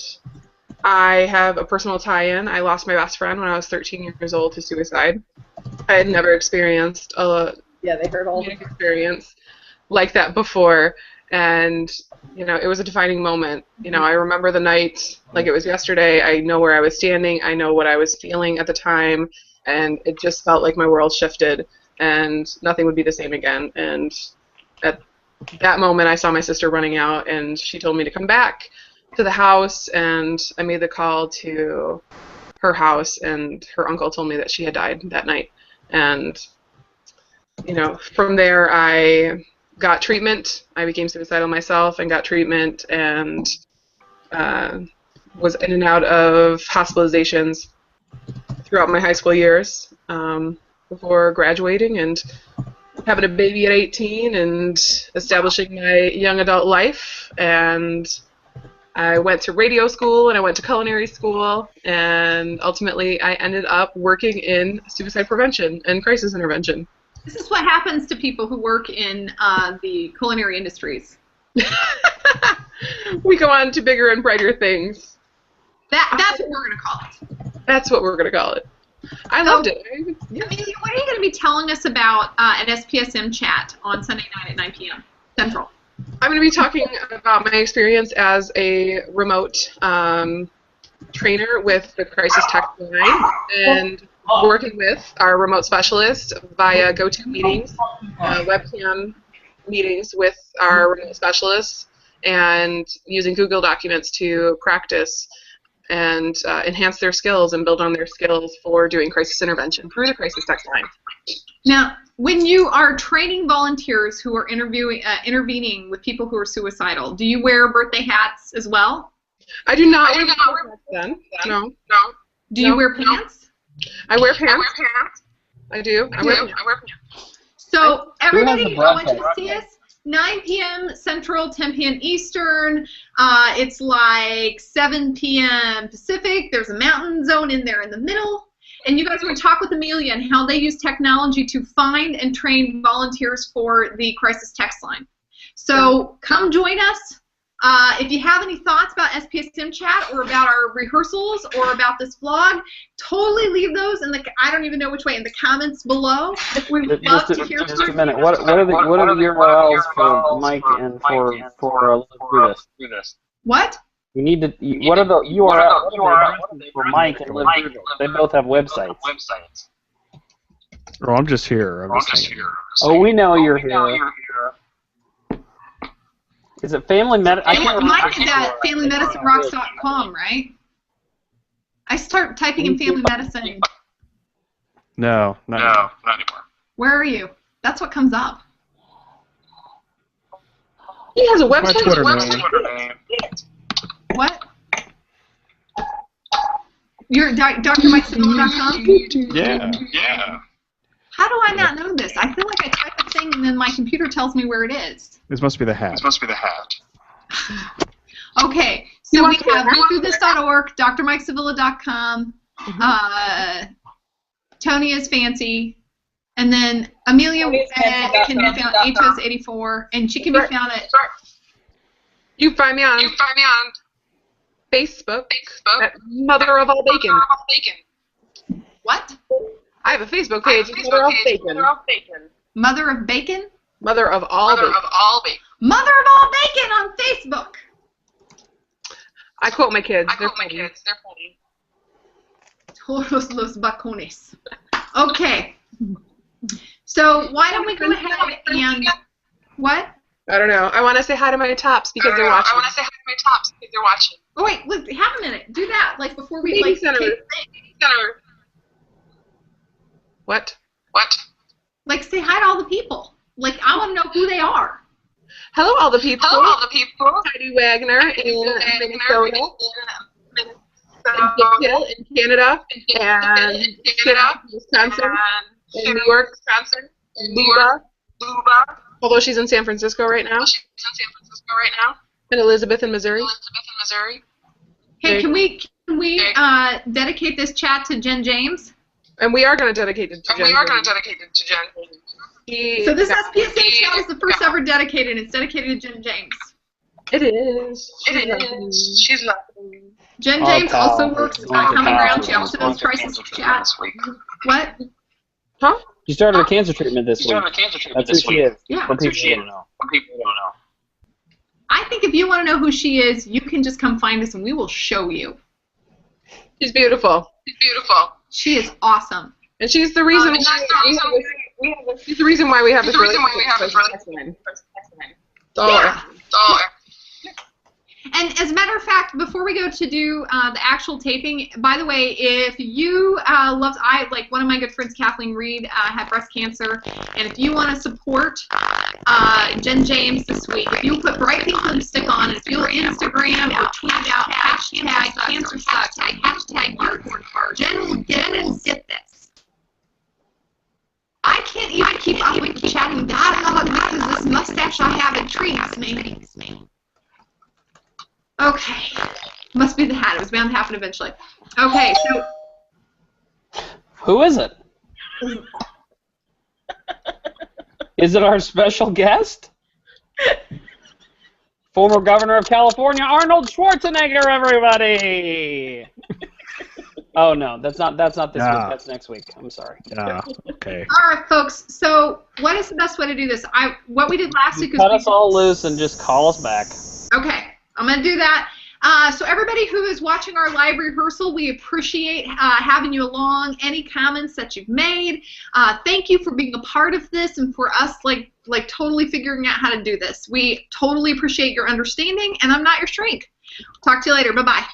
I have a personal tie-in. I lost my best friend when I was 13 years old to suicide. I had never experienced a experience like that before, and it was a defining moment. I remember the night like it was yesterday. I know where I was standing. I know what I was feeling at the time, and it just felt like my world shifted. and nothing would be the same again. And at that moment, I saw my sister running out, and she told me to come back to the house, and I made the call to her house, and her uncle told me that she had died that night. And, you know, from there I got treatment. I became suicidal myself and got treatment, and was in and out of hospitalizations throughout my high school years before graduating and having a baby at 18 and establishing my young adult life. And I went to radio school and I went to culinary school, and ultimately I ended up working in suicide prevention and crisis intervention. This is what happens to people who work in the culinary industries. We go on to bigger and brighter things. That's what we're going to call it. That's what we're going to call it. I loved it. Amelia, what are you going to be telling us about an SPSM chat on Sunday night at 9 p.m. Central? I'm going to be talking about my experience as a remote trainer with the Crisis Text Line and working with our remote specialist via GoToMeetings, webcam meetings with our remote specialists, and using Google Documents to practice and enhance their skills and build on their skills for doing crisis intervention through the Crisis Text Line. Now, when you are training volunteers who are intervening with people who are suicidal, do you wear birthday hats as well? I do not wear birthday hats then. No. Do you wear pants? I wear pants. I do. I wear pants. So, everybody, I want you to see us. 9 p.m. Central, 10 p.m. Eastern. It's like 7 p.m. Pacific. There's a mountain zone in there in the middle. And you guys are going to talk with Amelia and how they use technology to find and train volunteers for the Crisis Text Line. So come join us. If you have any thoughts about SPSM chat or about our rehearsals or about this vlog, totally leave those in the, I don't even know which way, in the comments below. We would love to hear from you. Just a minute. What are the URLs for Mike and for Live Through This? What? You need to. What are the URLs for Mike and Live Through This? They both have websites. Oh, I'm just here. I'm just here. Oh, we know you're here. Is it Family Medicine? Mine is at FamilyMedicineRocks.com, right? I start typing in Family Medicine. No, not anymore. Where are you? That's what comes up. He has a website. My Twitter name. What? You're drmikesavilla.com? Yeah. How do I not know this? I feel like I type a thing and then my computer tells me where it is. This must be the hat. Okay, so we have livethroughthis.org, drmikesavilla.com, Tony is Fancy, and then Amelia can be found at HOS84, and she can be found at... You can find me on Facebook at Mother of All Bacon. What? I have a Facebook page, Mother of Bacon. Mother of Bacon? Mother of All Bacon. Mother of All Bacon on Facebook! I quote my kids. They're funny. Todos los bacones. Okay. So why don't we go ahead and... What? I don't know. I want to say hi to my tops because they're watching. Oh, wait, have a minute. Do that, like, before we, Baby Center. What? Like, say hi to all the people. Like, I want to know who they are. Hello, all the people. Heidi Wagner in Minnesota. And Dick Hill in Canada. And Shannon in Wisconsin. In New York, and Luba. Although she's in San Francisco right now. And Elizabeth in Missouri. Hey, can we dedicate this chat to Jen James? And we are going to dedicate it to Jen. So this SPSM chat is the first ever dedicated, and it's dedicated to Jen James. It is. She's laughing. Jen James also works at Common Ground. She also does crisis chat. What? Huh? She started a cancer treatment this week. That's who she is. Yeah. For people who don't know. I think if you want to know who she is, you can just come find us and we will show you. She's beautiful. She is awesome. And she's the reason She's the reason why we have this Yeah. And as a matter of fact, before we go to do the actual taping, by the way, if you like one of my good friends, Kathleen Reed, had breast cancer, and if you want to support Jen James this week, if you put bright pink lipstick on, if you'll Instagram or tweet out hashtag cancer sucks, hashtag unicorn heart, Jen will get this. I can't even keep up with chatting that because this mustache I have intrigues me. Okay. Must be the hat. It was bound to happen eventually. Okay, so... Who is it? Is it our special guest? Former Governor of California, Arnold Schwarzenegger, everybody! Oh, no, that's not this week. That's next week. I'm sorry. Yeah, okay. All right, folks. So what is the best way to do this? What we did last week is... Cut us all loose and just call us back. Okay. I'm going to do that. So everybody who is watching our live rehearsal, we appreciate having you along. Any comments that you've made, thank you for being a part of this and for us like totally figuring out how to do this. We totally appreciate your understanding, and I'm not your shrink. Talk to you later. Bye-bye.